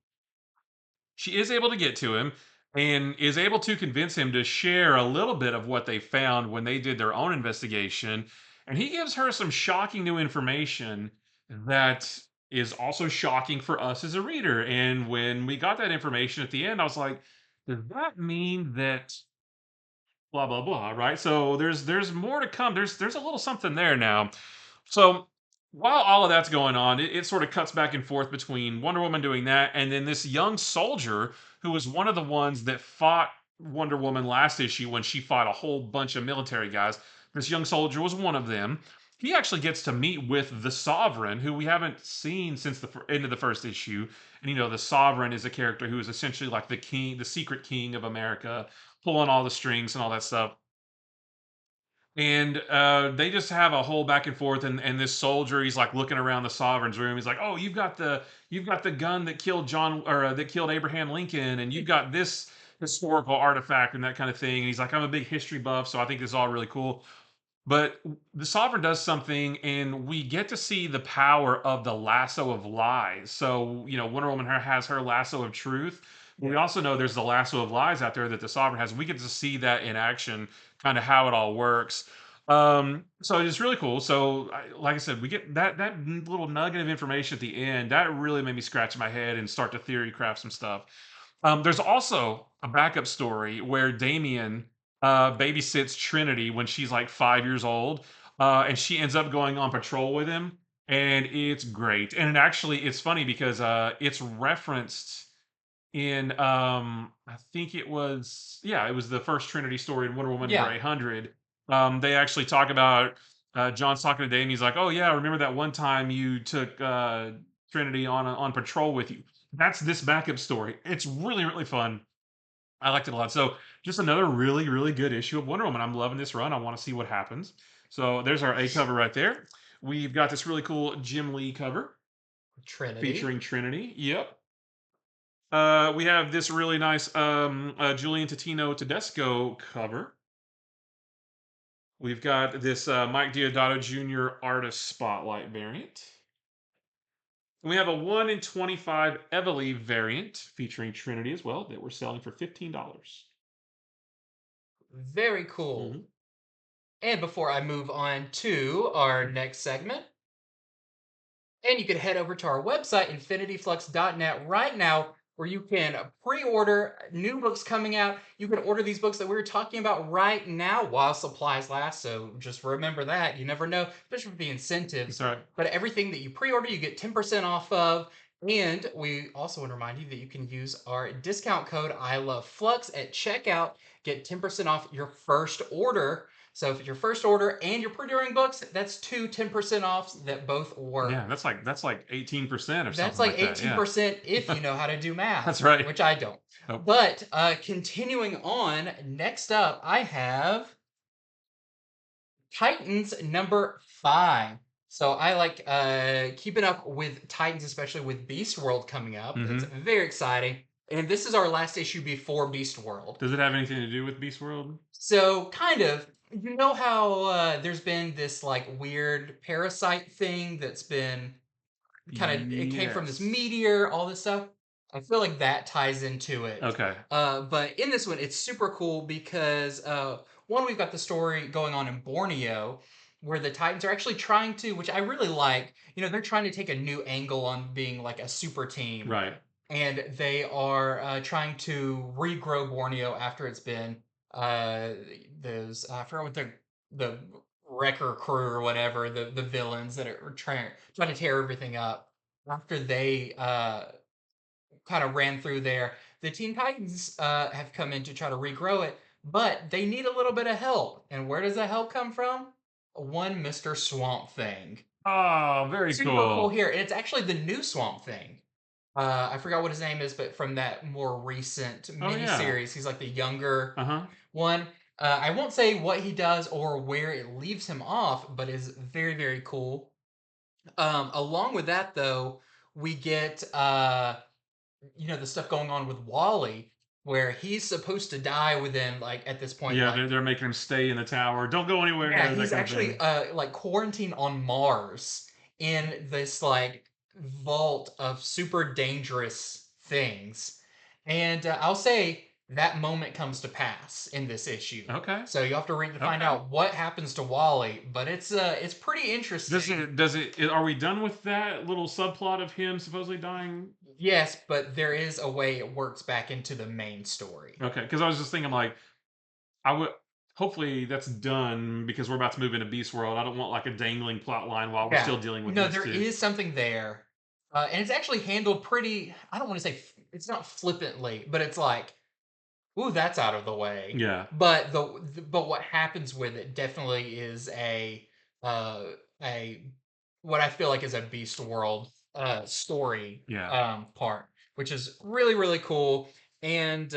She is able to get to him and is able to convince him to share a little bit of what they found when they did their own investigation. And he gives her some shocking new information that is also shocking for us as a reader. And when we got that information at the end, I was like, does that mean that blah blah blah, right? So there's more to come. There's a little something there now. So while all of that's going on, it sort of cuts back and forth between Wonder Woman doing that and then this young soldier who was one of the ones that fought Wonder Woman last issue when she fought a whole bunch of military guys. This young soldier was one of them. he actually gets to meet with the Sovereign, who we haven't seen since the end of the first issue. And the Sovereign is a character who is essentially like the king, the secret king of America, pulling all the strings and all that stuff. And they just have a whole back and forth, and this soldier, he's like looking around the Sovereign's room. He's like, "Oh, you've got the gun that killed John, or that killed Abraham Lincoln, and you've got this historical artifact and that kind of thing." And he's like, "I'm a big history buff, so I think this is all really cool." But the Sovereign does something, and we get to see the power of the lasso of lies. So, Wonder Woman has her lasso of truth. We also know there's the lasso of lies out there that the Sovereign has. We get to see that in action, kind of how it all works. So it's really cool. So, like I said, we get that little nugget of information at the end that really made me scratch my head and start to theory craft some stuff. There's also a backup story where Damien babysits Trinity when she's like 5 years old, and she ends up going on patrol with him, and it's great. And actually, it's funny because it's referenced in I think it was the first Trinity story in Wonder Woman number
Yeah.
800. They actually talk about John's talking to Damien. He's like, "Oh yeah, remember that one time you took Trinity on patrol with you?" That's this backup story. It's really really fun. I liked it a lot. So just another really, really good issue of Wonder Woman. I'm loving this run. I want to see what happens. So there's our A cover right there. We've got this really cool Jim Lee cover
Trinity.
featuring Trinity. Yep. We have this really nice Julian Totino Tedesco cover. We've got this Mike Diodato Jr. Artist Spotlight variant. We have a 1 in 25 Evely variant featuring Trinity as well that we're selling for $15.
Very cool.
Mhm.
And before I move on to our next segment, and you can head over to our website, infinityflux.net, right now, where you can pre order new books coming out. You can order these books that we were talking about right now while supplies last. So just remember that. You never know, especially with the
That's
incentives.
all right.
But everything that you pre order, you get 10% off of. And we also want to remind you that you can use our discount code I love Flux at checkout, get 10% off your first order. So if it's your first order and you're pre-ordering books, that's two 10% offs that both
Yeah,
work.
that's like 18% or
That's
something
like
like that. Yeah.
18% if you know how to do math,
That's right.
which I don't.
Nope.
But continuing on, next up, I have Titans number 5. So I like keeping up with Titans, especially with Beast World coming up. That's
Mhm.
very exciting. And this is our last issue before Beast World.
Does it have anything to do with Beast World?
So kind of, you know how there's been this like weird parasite thing that's been kind of, it came from this
Yes.
meteor, all this stuff. I feel like that ties into it.
Okay.
But in this one, it's super cool because one, we've got the story going on in Borneo where the Titans are actually trying to, which I really like, they're trying to take a new angle on being like a super team.
Right.
And they are trying to regrow Borneo after it's been uh, those, I forgot what the wrecker crew or whatever, the villains that are trying to tear everything up after they kind of ran through there. The Teen Titans have come in to try to regrow it, but they need a little bit of help. And where does that help come from? One Mr. Swamp Thing.
Oh, very
Super cool
cool.
here. And it's actually the new Swamp Thing. I forgot what his name is, but from that more recent
Oh yeah.
miniseries, he's like the younger
Uh-huh.
one. I won't say what he does or where it leaves him off, but is very, very cool. Along with that, though, we get the stuff going on with Wally, where he's supposed to die within like at this point,
Yeah,
like
they're making him stay in the tower. Don't go
yeah,
anywhere, that
he's
kind of
actually
thing.
like quarantined on Mars in this like vault of super dangerous things. And I'll say that moment comes to pass in this issue.
Okay.
So you have to read to find
Okay.
out what happens to Wally, but it's pretty interesting.
Are we done with that little subplot of him supposedly dying?
Yes, but there is a way it works back into the main story.
Okay, because I was just thinking like I would hopefully that's done because we're about to move into Beast World. I don't want like a dangling plot line while we're
Yeah.
still dealing with
No,
these
there
two.
is something there. And it's actually handled pretty, I don't want to say, it's not flippantly, but it's like, ooh, that's out of the way.
Yeah.
But but what happens with it definitely is a uh a what I feel like is a Beast World story
Yeah.
part, which is really really cool. And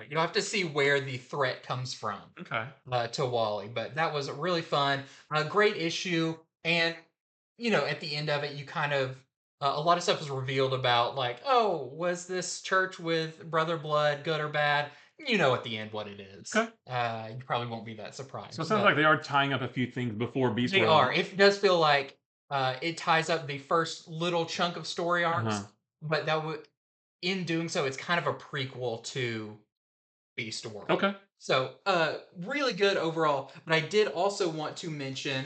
you'll have to see where the threat comes from
Okay.
to Wally, but that was really fun. A great issue, and at the end of it, you kind of a lot of stuff was revealed about like, oh, was this church with Brother Blood good or bad? You know at the end what it is.
Okay.
You probably won't be that
So it
surprised,
sounds like
but
they are tying up a few things before Beast
they
World.
are. It does feel like it ties up the first little chunk of story
Uh-huh.
arcs, but that would in doing so, it's kind of a prequel to Beast World.
Okay.
So, really good overall. But I did also want to mention,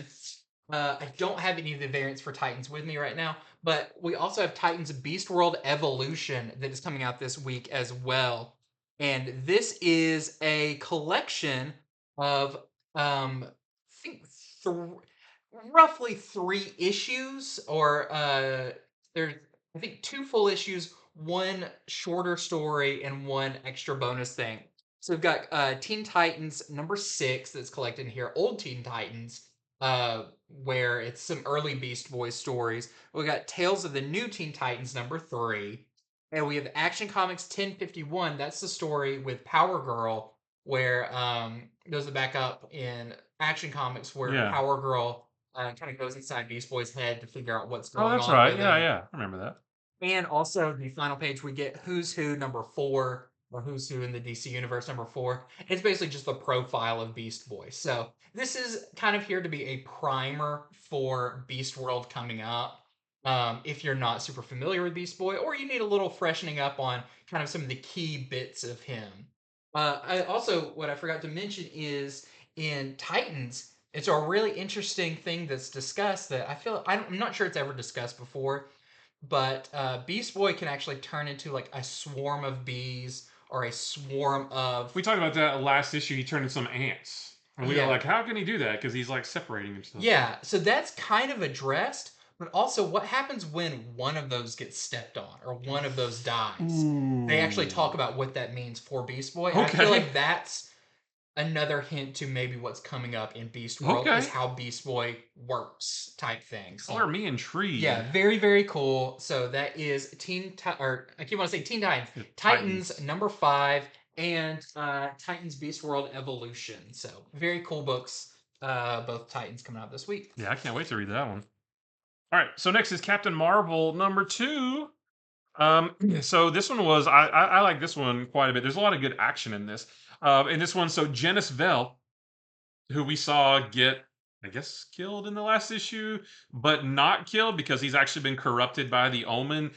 I don't have any of the variants for Titans with me right now, but we also have Titans Beast World Evolution that is coming out this week as well. And this is a collection of, I think, roughly 3 issues, or there's, I think, 2 full issues, one shorter story, and one extra bonus thing. So we've got Teen Titans number 6 that's collected in here, Old Teen Titans, where it's some early Beast Boys stories. We got Tales of the New Teen Titans number 3, and we have Action Comics 1051. That's the story with Power Girl, where goes back up in Action Comics where
Yeah.
Power Girl kind of goes inside Beast Boy's head to figure out what's
Oh,
going
that's
on
right.
with
Yeah,
him.
yeah. I remember that.
And also the final page, we get Who's Who number 4, or Who's Who in the DC Universe number 4. It's basically just the profile of Beast Boy. So this is kind of here to be a primer for Beast World coming up. If you're not super familiar with Beast Boy, or you need a little freshening up on kind of some of the key bits of him. I also, what I forgot to mention is in Titans, it's a really interesting thing that's discussed that I'm not sure it's ever discussed before, but Beast Boy can actually turn into like a swarm of bees or a swarm of
We talked about that last issue. He turned into some ants. And we were
yeah,
like, how can he do that? Because he's like separating himself.
yeah. So that's kind of addressed, but also what happens when one of those gets stepped on or one of those dies? They actually talk
Ooh.
about what that means for Beast Boy, and I feel
Okay.
like that's another hint to maybe what's coming up in Beast World is
Okay.
how Beast Boy works type thing.
Color
So
me intrigued.
yeah, very very cool. So that is or I keep want to say Teen Titans,
Yeah,
Titans
Titans.
number 5, and Titans Beast World Evolution. So very cool books. Both Titans coming out this week.
Yeah, I can't wait to read that one. All right. So next is Captain Marvel number 2. So this one was I like this one quite a bit. There's a lot of good action in this. In this one, so Janice Vell, who we saw get, I guess, killed in the last issue, but not killed because he's actually been corrupted by the Omen.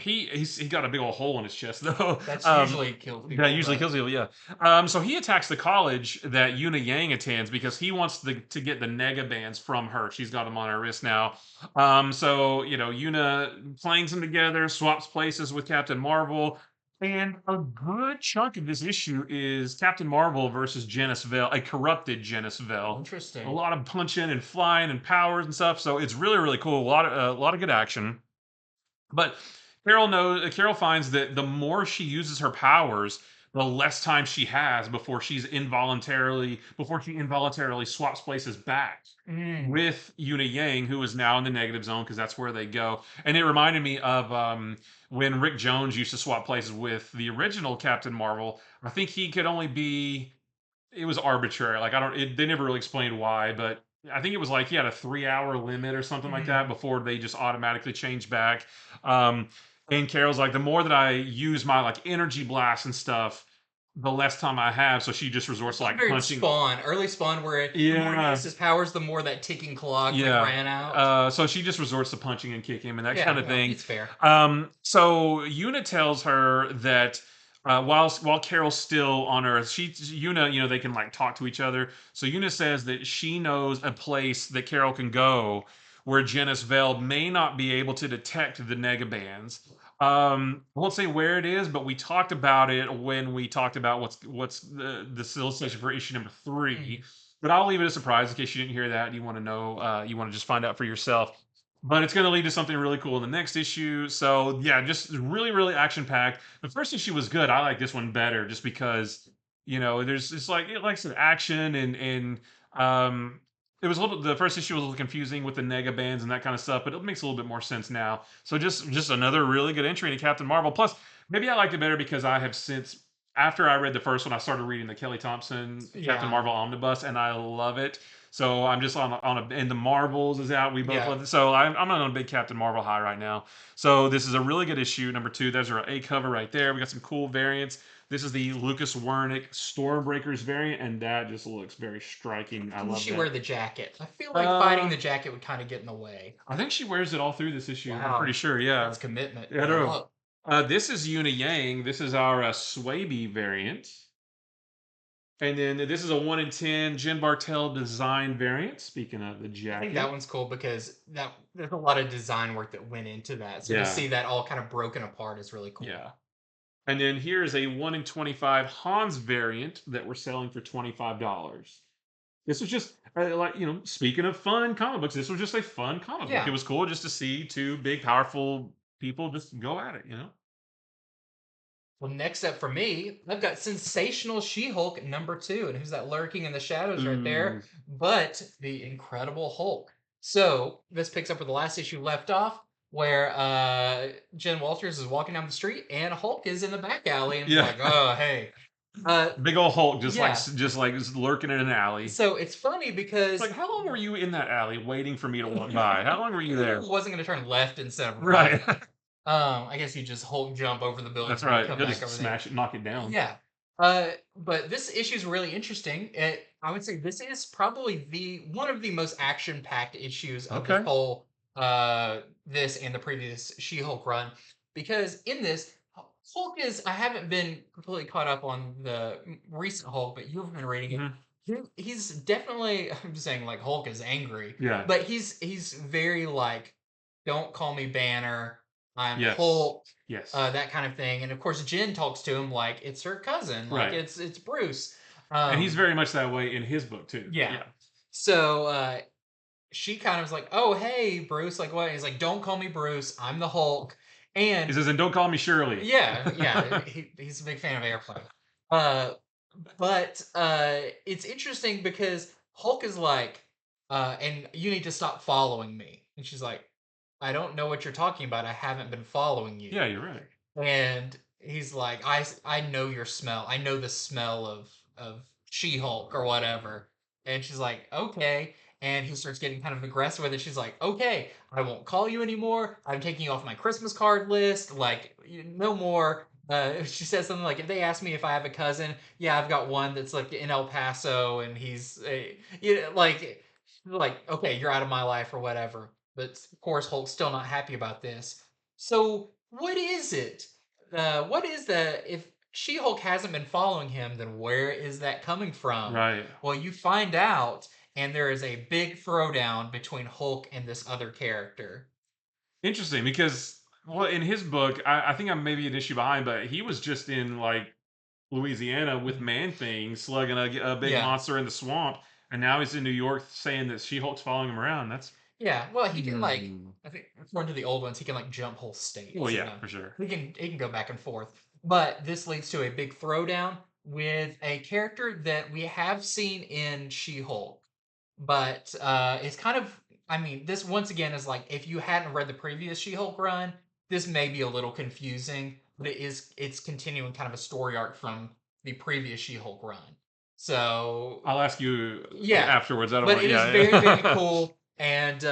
He got a big old hole in his chest though.
That's usually kills
That
people,
usually
but
kills people. Yeah. So he attacks the college that Yuna Yang attends because he wants to get the nega bands from her. She's got them on her wrist now. So Yuna planes them together, swaps places with Captain Marvel. And a good chunk of this issue is Captain Marvel versus Janice Vell, a corrupted Janice Vell. A
interesting.
lot of punching and flying and powers and stuff. So it's really, really cool. A lot of good action. But Carol finds that the more she uses her powers, the less time she has before she involuntarily swaps places back
Mm.
with Yuna Yang, who is now in the negative zone because that's where they go. And it reminded me of when Rick Jones used to swap places with the original Captain Marvel. I think he could only be. It was arbitrary. Like I don't. They never really explained why, but I think it was like he had a 3-hour limit or something like that
Mhm.
before they just automatically changed back. Um, and Carol's like, the more that I use my like energy blast and stuff, the less time I have. So she just resorts
It's
to
like
like
very
punching.
Spawn, early Spawn, where the more he
Yeah,
used his powers, the more that ticking clock like
yeah.
ran out.
So she just resorts to punching and kicking and that
Yeah,
kind of
well,
thing.
it's fair.
So Una tells her that while Carol's still on Earth, Una, they can like talk to each other. So Una says that she knows a place that Carol can go where Janice Vell may not be able to detect the negabands. I won't say where it is, but we talked about it when we talked about what's the solicitation for issue number 3.
Mm.
But I'll leave it a surprise in case you didn't hear that and you want to know, you want to just find out for yourself. But it's going to lead to something really cool in the next issue. So yeah, just really, really action packed. The first issue was good. I like this one better just because there's it's like it likes an action and um it was a little. The first issue was a little confusing with the nega bands and that kind of stuff, but it makes a little bit more sense now. So just another really good entry into Captain Marvel. Plus, maybe I liked it better because I have since after I read the first one, I started reading the Kelly Thompson Captain
Yeah,
Marvel omnibus, and I love it. So I'm just and the Marvels is out. We both
yeah.
love it. So I'm on a big Captain Marvel high right now. So this is a really good issue. Number two, there's our A cover right there. We got some cool variants. This is the Lucas Wernick Stormbreakers variant, and that just looks very striking. I
Can
love
she
that.
wear the jacket? I feel like fighting
Uh,
the jacket would kind of get in the way.
I think she wears it all through this issue. I'm pretty
Wow,
sure. Yeah.
that's commitment.
Yeah. I
But
don't know.
look,
This is Yuna Yang. This is our Swaby variant. And then this is a 1 in 10 Jen Bartel design variant. Speaking of the
I think that
jacket.
one's cool because that there's a lot of design work that went into that. So to
Yeah.
see that all kind of broken apart is really cool.
Yeah. And then here's a 1 in 25 Hans variant that we're selling for $25. This was just like, speaking of fun comic books, this was just a fun comic book. It
Yeah.
was cool just to see two big, powerful people just go at it.
Well, next up for me, I've got Sensational She-Hulk #2, and who's that lurking in the shadows right there?
Mm,
But the Incredible Hulk. So this picks up where the last issue left off, where Jen Walters is walking down the street and Hulk is in the back alley and is
yeah.
like, "Oh, hey." Uh,
Big old Hulk
yeah.
just lurking in an alley.
So it's funny
It's like,
because
how long were you in that alley waiting for me to walk by? How long were you there?
wasn't going to turn left instead of right.
Right.
I guess you just Hulk jump over the building
That's
and then
right.
come
He'll
back
just
over there.
smash it, knock it down.
Yeah. But this issue is really interesting. I would say this is probably the one of the most action-packed issues of this
Okay.
whole this and the previous She-Hulk run, because in this Hulk is I haven't been completely caught up on the recent Hulk, but you've been reading it.
Mhm.
He's definitely I'm just saying like Hulk is angry,
Yeah.
but he's very like don't call me Banner. I'm
Yes.
Hulk,
Yes.
that kind of thing. And of course, Jen talks to him like it's her cousin, like
Right.
it's Bruce.
And he's
Um,
very much that way in his book too.
yeah.
Yeah.
So she kind of was like, "Oh, hey, Bruce." Like, what? He's like, "Don't call me Bruce. I'm the Hulk."
He
And
says, and don't call me Shirley.
yeah, he's a big fan of Airplane. Uh, but it's interesting because Hulk is like, and you need to stop following me. And she's like, I don't know what you're talking about. I haven't been following you.
Yeah, you're right.
And he's like, I know your smell. I know the smell of She-Hulk or whatever. And she's like, okay. And he starts getting kind of aggressive with it. She's like, okay, I won't call you anymore. I'm taking you off my Christmas card list. Like, no more. She says something like, if they ask me if I have a cousin, yeah, I've got one that's like in El Paso, and he's, like, okay, you're out of my life or whatever. But of course, Hulk's still not happy about this. So what is it? What is the if She-Hulk hasn't been following him, then where is that coming from?
Right.
Well, you find out, and there is a big throwdown between Hulk and this other character.
Interesting because, well, in his book, I think I'm maybe an issue behind, but he was just in like Louisiana with
Mhm.
Man Thing slugging a big
Yeah,
monster in the swamp, and now he's in New York saying that She Hulk's following him around. That's
yeah. Well, he can like
Hmm.
I think according to the old ones, he can like jump whole
Well,
states.
yeah, for sure.
He can go back and forth. But this leads to a big throwdown with a character that we have seen in She-Hulk, but it's kind of I mean, this once again is like if you hadn't read the previous She-Hulk run, this may be a little confusing, but it's continuing kind of a story arc from the previous She-Hulk run. So
I'll ask you
yeah,
afterwards. I don't
but
want.
it is
Yeah,
very, very
yeah.
cool, and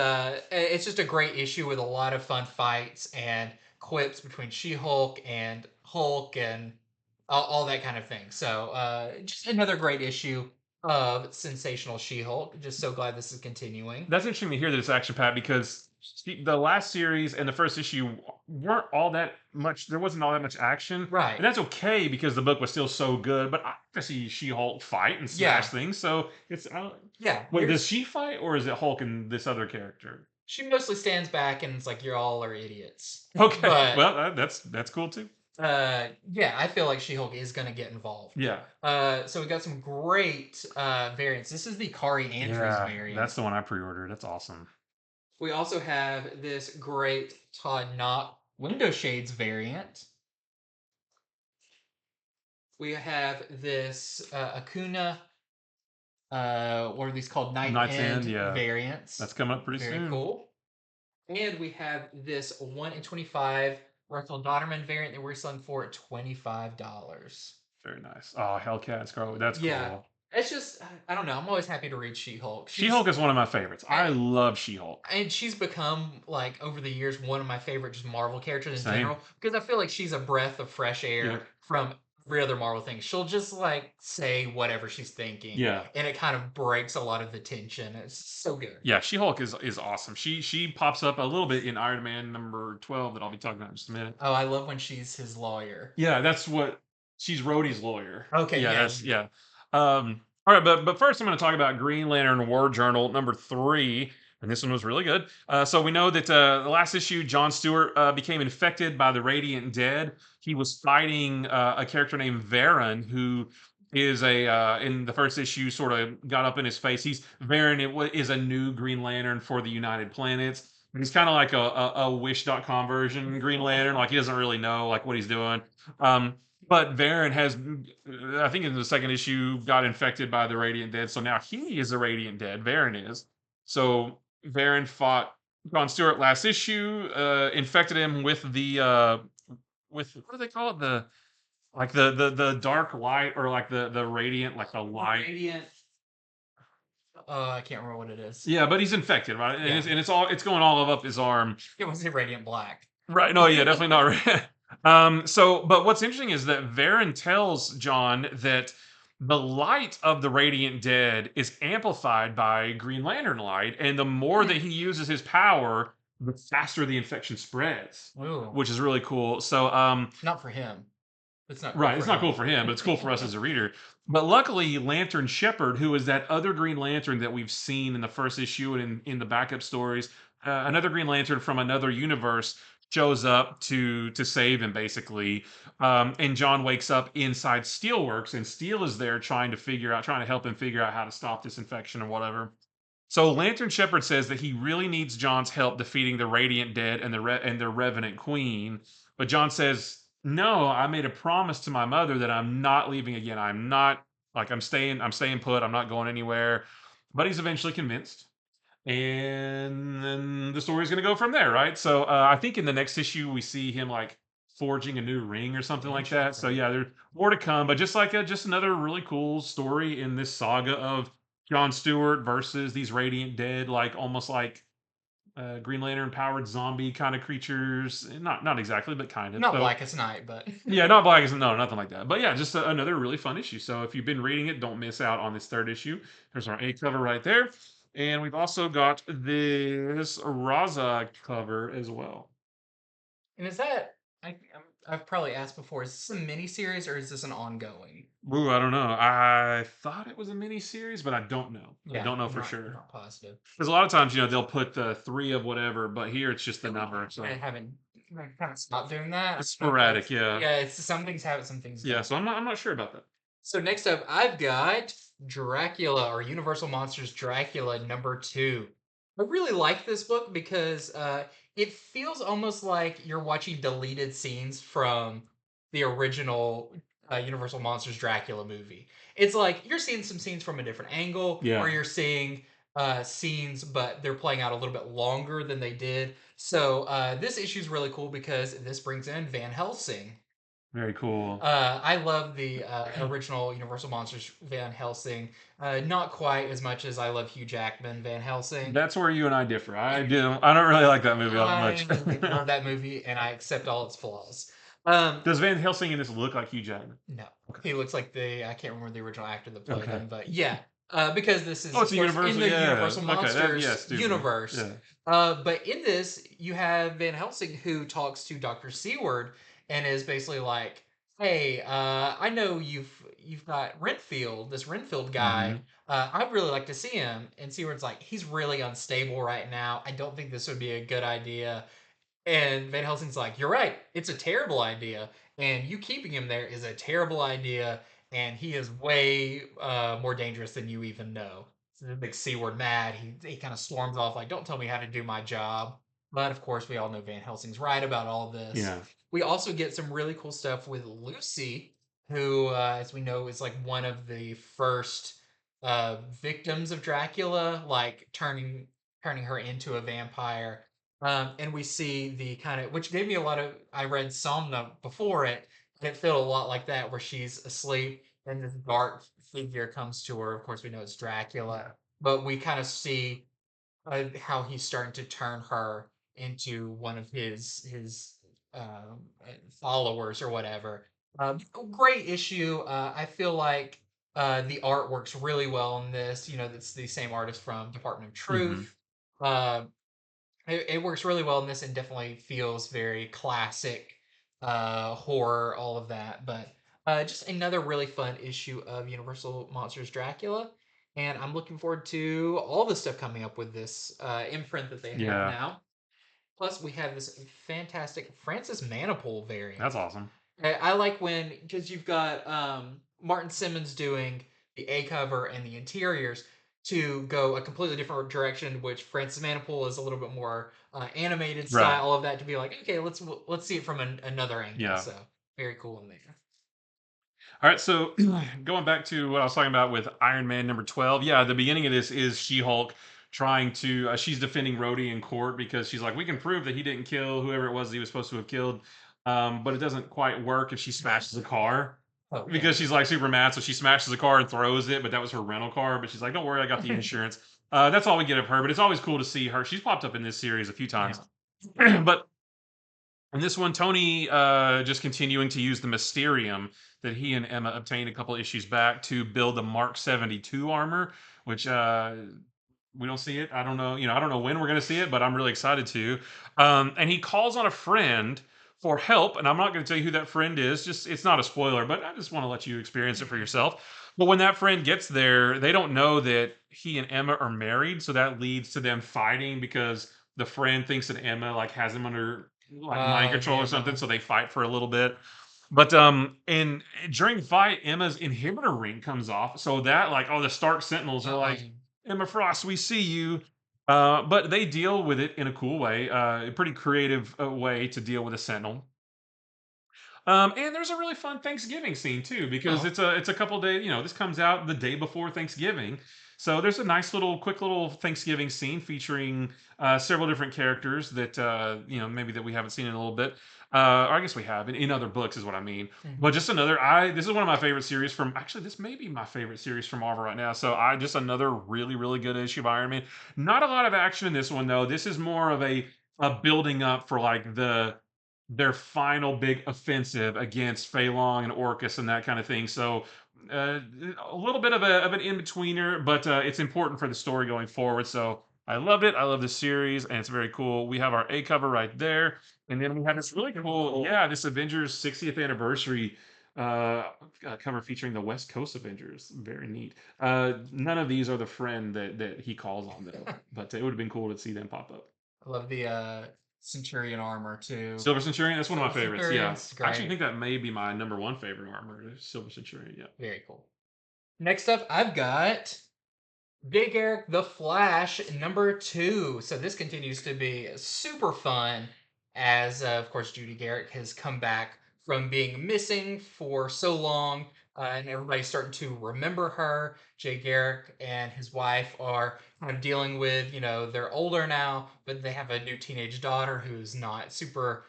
it's just a great issue with a lot of fun fights and quips between She-Hulk and Hulk and all that kind of thing. So just another great issue of Sensational She-Hulk. Just so glad this is continuing.
That's interesting to hear that it's action packed because the last series and the first issue weren't all that much. There wasn't all that much action,
Right.
and that's okay because the book was still so good. But I like to see She Hulk fight and smash
Yeah.
things. So it's
Yeah.
wait, does she fight or is it Hulk and this other character?
She mostly stands back and it's like you're all are idiots.
Okay,
But
well that's cool too.
yeah, I feel like She-Hulk is gonna get involved.
Yeah,
So we got some great variants. This is the Kari Andrews
yeah,
variant.
that's the one I pre-ordered. That's awesome.
We also have this great Todd Knott Window Shades variant. We have this Acuna what are these called? Night
Night's End,
End
yeah.
variants.
That's coming up pretty
Very
soon.
cool. And we have this 1 in 25 Russell Donnerman variant that we're selling for $25.
Very nice. Oh, Hellcat Scarlet. That's
Yeah.
cool.
It's just, I don't know. I'm always happy to read She-Hulk.
She-Hulk is one of my favorites. I
and,
love She-Hulk.
and she's become, like, over the years, one of my favorite just Marvel characters in
Same.
general because I feel like she's a breath of fresh
Yeah.
air from every other Marvel thing. She'll just, like, say whatever she's thinking.
Yeah.
And it kind of breaks a lot of the tension. It's so good.
Yeah, She-Hulk is awesome. She pops up a little bit in Iron Man number 12 that I'll be talking about in just a minute.
Oh, I love when she's his lawyer.
Yeah, that's what she's Rhodey's lawyer.
Okay,
Yeah,
yeah.
that's yeah. All right, but first I'm going to talk about Green Lantern War Journal number 3, and this one was really good. So we know that the last issue, John Stewart became infected by the Radiant Dead. He was fighting a character named Varen, who is in the first issue sort of got up in his face. Is a new Green Lantern for the United Planets. He's kind of like a Wish.com version Green Lantern. Like he doesn't really know like what he's doing. But Varen has, I think in the second issue, got infected by the Radiant Dead. So now he is the Radiant Dead. Varen is. So Varen fought John Stewart last issue, infected him with with what do they call it? The dark light or like the radiant, like the light.
Radiant. I can't remember what it is.
Yeah, but he's infected, right? And,
Yeah.
it's going all up his arm.
It was a Radiant Black.
Right. No, yeah, definitely not red. But what's interesting is that Varen tells John that the light of the Radiant Dead is amplified by Green Lantern light, and the more that he uses his power, the faster the infection spreads,
Ooh.
which is really cool. So,
Not for him. It's not cool
right,
for
it's not
him.
cool for him, but it's cool for us as a reader. But luckily, Lantern Shepherd, who is that other Green Lantern that we've seen in the first issue and in the backup stories, another Green Lantern from another universe shows up to save him, basically. And John wakes up inside Steelworks, and Steel is there trying to help him figure out how to stop this infection or whatever. So Lantern Shepherd says that he really needs John's help defeating the Radiant Dead and and their Revenant Queen. But John says, "No, I made a promise to my mother that I'm not leaving again. I'm not like I'm staying put. I'm not going anywhere." But he's eventually convinced, and then the story's going to go from there, right? So I think in the next issue we see him like forging a new ring or something like that. So yeah, there's more to come. But just another really cool story in this saga of John Stewart versus these Radiant Dead, like almost like Green Lantern powered zombie kind of creatures. Not exactly, but kind of.
Not
So,
Blackest Night, but
yeah, not black as no, nothing like that. But yeah, just another really fun issue. So if you've been reading it, don't miss out on this third issue. There's our A cover right there, and we've also got this Raza cover as well.
and is that I've probably asked before, is this a mini series or is this an ongoing?
Ooh, I don't know. I thought it was a mini series, but I don't know.
Yeah,
I don't know
I'm
for
not,
sure.
not positive.
Because a lot of times, they'll put the 3 of whatever, but here it's just the number. So
I haven't kind of stopped doing that.
it's sporadic, yeah.
Yeah, it's some things have it, some things don't.
Yeah, so I'm not sure about that.
So next up, I've got Dracula or Universal Monsters Dracula #2. I really like this book because it feels almost like you're watching deleted scenes from the original Universal Monsters Dracula movie. It's like you're seeing some scenes from a different angle,
Yeah.
or you're seeing scenes, but they're playing out a little bit longer than they did. So this issue is really cool because this brings in Van Helsing.
Very cool.
I love the original Universal Monsters Van Helsing. Not quite as much as I love Hugh Jackman Van Helsing.
That's where you and I differ. I don't really like that movie that much.
I love that movie, and I accept all its flaws.
Does Van Helsing in this look like Hugh Jackman?
No,
Okay.
he looks like I can't remember the original actor that played
Okay.
him, but yeah. Because this is
It's
of course, in the
yeah.
Universal
Okay,
Monsters
yeah, stupid.
universe.
Yeah.
But in this, you have Van Helsing who talks to Dr. Seward and is basically like, "Hey, I know you've got Renfield, this Renfield guy. I'd really like to see him." And Seward's like, "He's really unstable right now. I don't think this would be a good idea." And Van Helsing's like, "You're right. It's a terrible idea. And you keeping him there is a terrible idea. And he is way more dangerous than you even know." So it makes Seward mad. He kind of storms off, like, "Don't tell me how to do my job." But of course, we all know Van Helsing's right about all this.
Yeah.
We also get some really cool stuff with Lucy, who, as we know, is like one of the first victims of Dracula, like turning her into a vampire. And we see the kind of, which gave me a lot of, I read Somna before it, and it felt a lot like that, where she's asleep and this dark figure comes to her. Of course, we know it's Dracula, but we kind of see how he's starting to turn her into one of his followers or whatever. Great issue. I feel like the art works really well in this. You know, that's the same artist from Department of
Hmm.
Truth. Uh, it works really well in this and definitely feels very classic horror, all of that. But just another really fun issue of Universal Monsters Dracula. And I'm looking forward to all the stuff coming up with this imprint that they have
Yeah,
now. Plus, we have this fantastic Francis Maniple
that's
variant.
awesome.
I like when, because you've got Martin Simmons doing the A cover and the interiors to go a completely different direction, which Francis Manapul is a little bit more animated
Right.
style, all of that to be like, okay, let's see it from another angle.
Yeah.
So very cool in there.
All right, so going back to what I was talking about with Iron Man number 12, yeah, the beginning of this is She-Hulk trying to, she's defending Rhodey in court because she's like, we can prove that he didn't kill whoever it was that he was supposed to have killed, but it doesn't quite work if she smashes a car
Oh yeah.
because she's like super mad, so she smashes a car and throws it, but that was her rental car, but she's like, don't worry, I got the insurance. That's all we get of her, but it's always cool to see her. She's popped up in this series a few times.
Yeah.
But and this one, Tony just continuing to use the Mysterium that he and Emma obtained a couple issues back to build the Mark 72 armor, which we don't see it. I don't know, I don't know when we're going to see it, but I'm really excited to. And he calls on a friend for help, and I'm not going to tell you who that friend is. Just it's not a spoiler, but I just want to let you experience it for
Mhm.
yourself. But when that friend gets there, they don't know that he and Emma are married, so that leads to them fighting because the friend thinks that Emma like has him under like mind
Oh
control or something,
yeah.
so they fight for a little bit. But and during the fight, Emma's inhibitor ring comes off, so that like the Stark Sentinels are like,
Um,
Emma Frost, we see you. But they deal with it in a cool way, a pretty creative way to deal with a Sentinel. And there's a really fun Thanksgiving scene too, because
oh,
it's a couple days. This comes out the day before Thanksgiving, so there's a nice quick little Thanksgiving scene featuring several different characters that maybe that we haven't seen in a little bit. Or I guess we have in other books, is what I mean. But
mhm.
just another. I This is one of my favorite series from. Actually, this may be my favorite series from Marvel right now. So I just another really good issue of Iron Man. Not a lot of action in this one though. This is more of a building up for like their final big offensive against Fei Long and Orcus and that kind of thing. So uh, a little bit of an in-betweener, but it's important for the story going forward. So I loved it. I love this series, and it's very cool. We have our A cover right there, and then we have this really cool, yeah, this Avengers 60th anniversary cover featuring the West Coast Avengers. Very neat. None of these are the friend that he calls on though, but it would have been cool to see them pop up.
I love the Centurion armor too.
Silver Centurion, that's one of my
Silver
favorites. Yeah,
Centurion's
I actually
great.
think that may be my number one favorite armor. Is Silver Centurion. Yeah.
Very cool. Next up, I've got Big Eric the Flash #2. So this continues to be super fun as, of course, Judy Garrick has come back from being missing for so long, and everybody's starting to remember her. Jay Garrick and his wife are kind of dealing with, they're older now, but they have a new teenage daughter who's not super,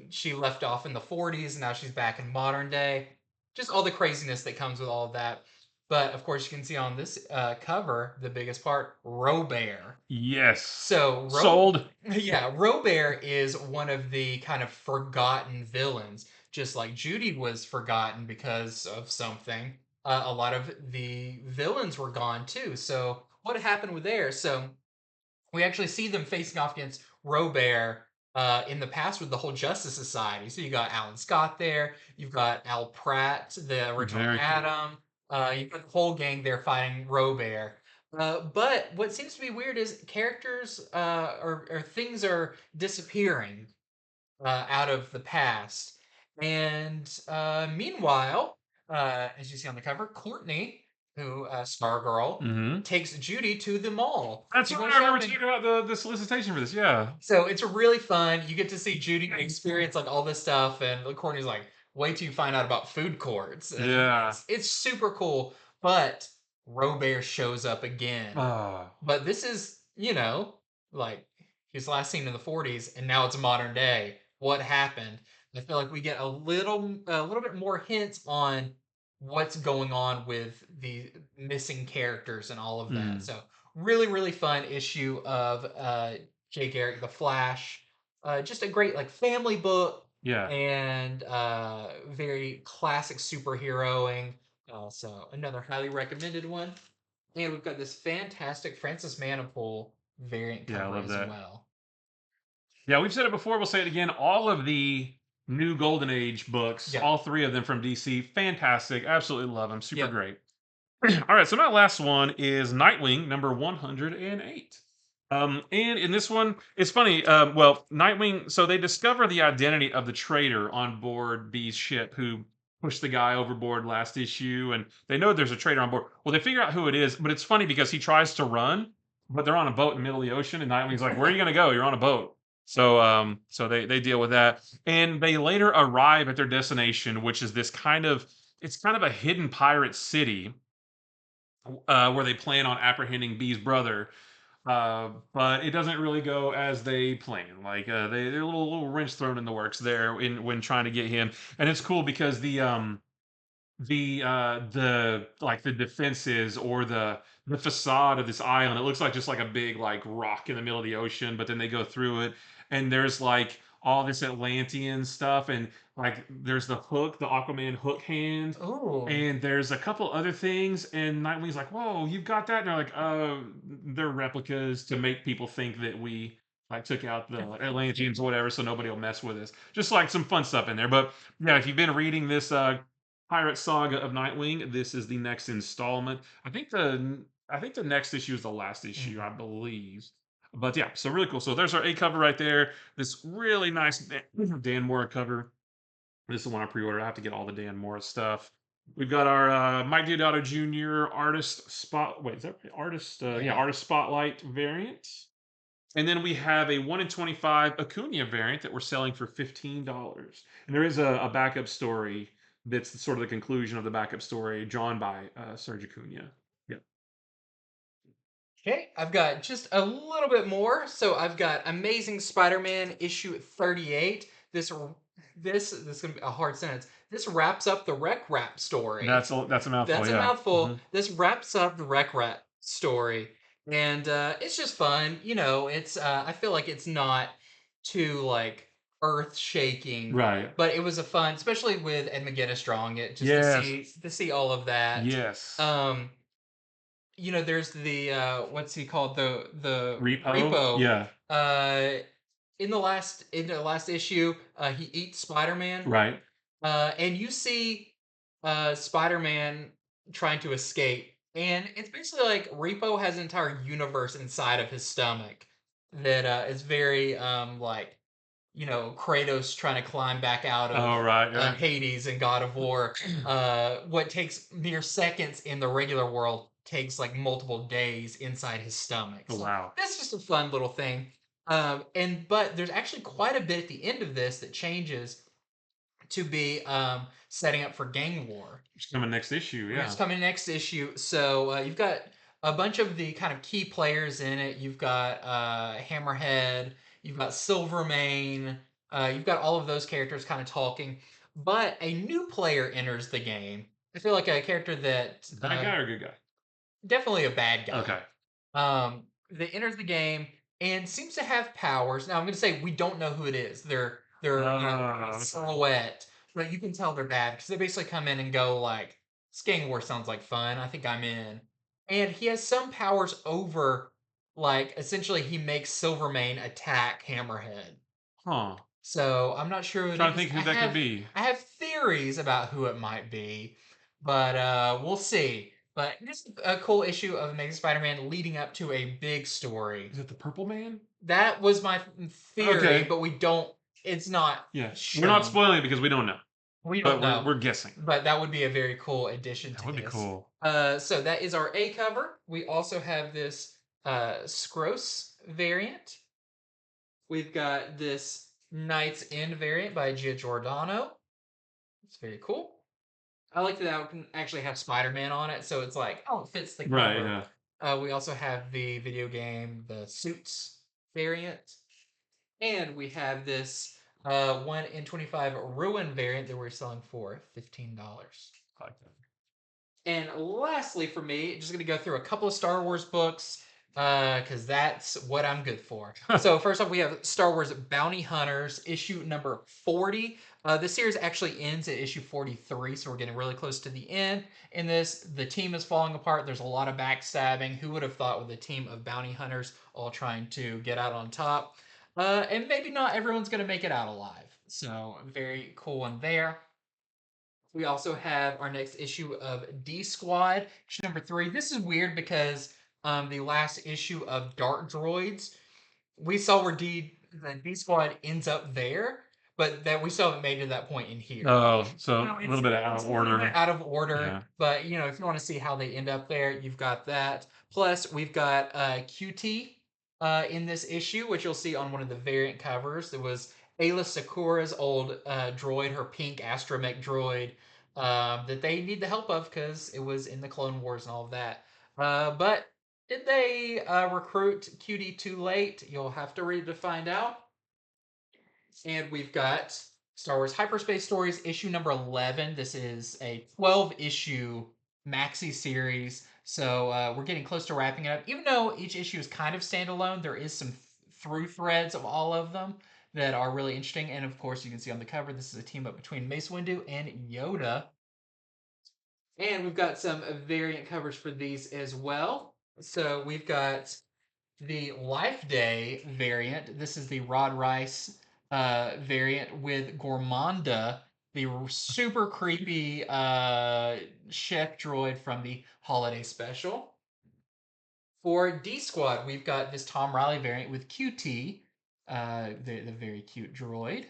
she left off in the 40s, and now she's back in modern day. Just all the craziness that comes with all of that. But of course, you can see on this cover, the biggest part, Robert.
Yes.
So,
Sold.
yeah, Robert is one of the kind of forgotten villains. Just like Judy was forgotten because of something, a lot of the villains were gone too. So, what happened with there? So, we actually see them facing off against Robert in the past with the whole Justice Society. So you got Alan Scott there, you've got Al Pratt, the original
Very cool.
Atom, you've got the whole gang there fighting Robert. But what seems to be weird is characters or things are disappearing out of the past. And meanwhile, as you see on the cover, Courtney, who Stargirl,
Hmm.
takes Judy to the mall
That's
to
right.
go
I remember
shopping.
talking about the solicitation for this. Yeah.
So it's really fun. You get to see Judy experience like all this stuff, and Courtney's like, "Wait till you find out about food courts," and
Yeah.
it's super cool. But Robert shows up again.
Oh,
But this is, like his last seen in the 40s, and now it's modern day. What happened? I feel like we get a little bit more hints on what's going on with the missing characters and all of that.
mm,
So really, really fun issue of Jay Garrick, The Flash. Just a great like family book
yeah.
and very classic superheroing. So another highly recommended one. And we've got this fantastic Francis Maniple variant
Yeah, I
cover
love
as
that.
well.
Yeah, we've said it before. We'll say it again. All of the new Golden Age books,
Yep.
all three of them from DC, fantastic. Absolutely love them. Super
Yep.
great. All right, so my last one is Nightwing number 108. And in this one, it's funny. Well, Nightwing, so they discover the identity of the traitor on board B's ship who pushed the guy overboard last issue, and they know there's a traitor on board. Well, they figure out who it is, but it's funny because he tries to run, but they're on a boat in the middle of the ocean, and Nightwing's like, "Where are you going to go? You're on a boat." So they deal with that, and they later arrive at their destination, which is this kind of it's kind of a hidden pirate city where they plan on apprehending B's brother. But it doesn't really go as they plan. Like they're a little wrench thrown in the works there in when trying to get him. And it's cool because the like the defenses or the facade of this island, it looks like just like a big like rock in the middle of the ocean, but then they go through it and there's like all this Atlantean stuff and like there's the hook, the Aquaman hook hand,
Oh.
and there's a couple other things, and Nightwing's like, "Whoa, you've got that?" And they're like, they're replicas to make people think that we like took out the Atlanteans or whatever, so nobody will mess with us. Just like some fun stuff in there. But yeah, if you've been reading this Pirate Saga of Nightwing, this is the next installment. I think the next issue is the last issue, I
Mhm.
believe. But yeah, so really cool. So there's our A cover right there. This really nice Dan Mora cover. This is the one I pre-ordered. I have to get all the Dan Mora stuff. We've got our Mike Deodato Jr. artist spot. Wait, is that right? Artist? Yeah,
Yeah.
artist spotlight variant. And then we have a 1 in 25 Acuna variant that we're selling for $15. And there is a backup story that's sort of the conclusion of the backup story drawn by Serge Acuna. Yeah.
Okay, I've got just a little bit more. So I've got Amazing Spider-Man issue 38. This is gonna be a hard sentence. This wraps up the Wreck Rap story.
That's a mouthful,
That's a
yeah.
mouthful. This wraps up the Wreck Rat story, and it's just fun. It's I feel like it's not too like earth shaking,
Right.
but it was a fun, especially with Ed McGuinness drawing it, just to
Yes.
see all of that.
Yes.
Um, there's the what's he called the
Repo?
repo.
Yeah.
Uh, in the last issue, he eats Spider Man,
Right.
and you see Spider-Man trying to escape, and it's basically like Repo has an entire universe inside of his stomach that is very like Kratos trying to climb back out of
Oh, right, right.
Hades and God of War. What takes mere seconds in the regular world takes like multiple days inside his stomach.
Oh,
So
wow.
that's just a fun little thing. But there's actually quite a bit at the end of this that changes to be setting up for Gang War,
It's coming next issue,
which is
yeah.
coming next issue. So you've got a bunch of the kind of key players in it. You've got Hammerhead, you've got Silvermane, you've got all of those characters kind of talking. But a new player enters the game. I feel like a character that
Bad guy or good guy?
definitely a bad guy.
Okay.
That enters the game and seems to have powers. Now I'm going to say we don't know who it is. They're
Okay.
silhouette, but you can tell they're bad because they basically come in and go like, "Gang War sounds like fun. I think I'm in." And he has some powers over, like essentially he makes Silvermane attack Hammerhead.
Huh.
So I'm not sure who it
Trying to
is.
think who that could be.
I have theories about who it might be, but we'll see. But this is a cool issue of Amazing Spider-Man leading up to a big story.
Is it the Purple Man?
That was my theory,
Okay.
but we don't. It's not
Yeah. We're not
shown.
spoiling it because we don't know.
We
But
don't
we're
know.
we're guessing.
But that would be a very cool addition
That
to
would be
this.
cool.
So that is our A cover. We also have this Scrose variant. We've got this Knight's End variant by Giordano. It's very cool. I like that it can actually have Spider-Man on it, so it's like, oh, it fits the
Right.
cover.
Yeah.
We also have the video game, the Suits variant, and we have this 1 in 25 Ruin variant that we're selling for $15.
I like that.
And lastly, for me, just going to go through a couple of Star Wars books because that's what I'm good for. So, first off, we have Star Wars Bounty Hunters, issue number 40. This series actually ends at issue 43, so we're getting really close to the end. In this, the team is falling apart. There's a lot of backstabbing. Who would have thought with a team of bounty hunters all trying to get out on top? And maybe not everyone's going to make it out alive. So, very cool one there. We also have our next issue of D Squad, issue number 3. This is weird because the last issue of Dark Droids, we saw where the D Squad ends up there, but that we still haven't made to that point in here.
Oh, so
No,
a little bit out
it's
of
a little bit
order.
out of order,
Yeah.
but if you want to see how they end up there, you've got that. Plus, we've got QT in this issue, which you'll see on one of the variant covers. There was Ayla Sakura's old droid, her pink astromech droid, that they need the help of because it was in the Clone Wars and all of that. But did they recruit QT too late? You'll have to read to find out. And we've got Star Wars Hyperspace Stories, issue number 11. This is a 12-issue maxi series. So we're getting close to wrapping it up. Even though each issue is kind of standalone, there is some through threads of all of them that are really interesting. And of course, you can see on the cover, this is a team up between Mace Windu and Yoda. And we've got some variant covers for these as well. So we've got the Life Day variant. This is the Rod Rice variant with Gourmanda, the super creepy chef droid from the holiday special. For D Squad, we've got this Tom Riley variant with QT, the very cute droid.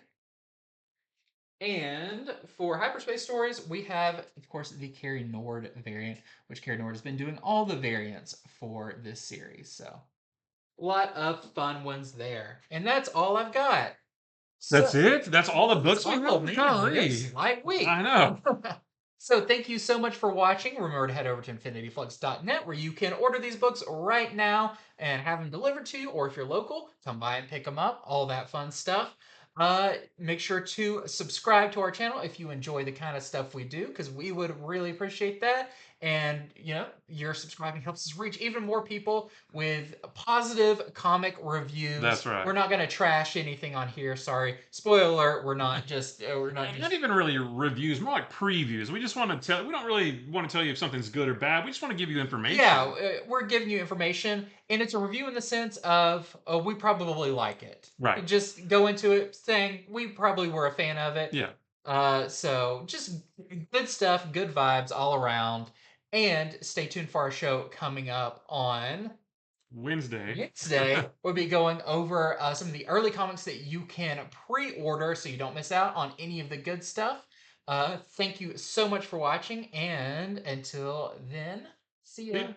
And for Hyperspace Stories, we have, of course, the Carrie Nord variant, which Carrie Nord has been doing all the variants for this series. So, a lot of fun ones there. And that's all I've got.
That's
So,
it? That's all the
that's
books we
all,
have?
man.
Golly.
It's light week.
I know.
So thank you so much for watching. Remember to head over to infinityflux.net where you can order these books right now and have them delivered to you, or if you're local, come by and pick them up, all that fun stuff. Make sure to subscribe to our channel if you enjoy the kind of stuff we do, because we would really appreciate that. And your subscribing helps us reach even more people with positive comic reviews.
That's right.
We're not going to trash anything on here. Sorry, spoiler alert. We're not just
Not even really reviews, more like previews. We just want to tell. We don't really want to tell you if something's good or bad. We just want to give you information.
Yeah, we're giving you information, and it's a review in the sense of we probably like it.
Right.
Just go into it saying we probably were a fan of it.
Yeah.
So just good stuff, good vibes all around, and stay tuned for our show coming up on
Wednesday.
We'll be going over some of the early comics that you can pre-order so you don't miss out on any of the good stuff. Thank you so much for watching, and until then, see ya.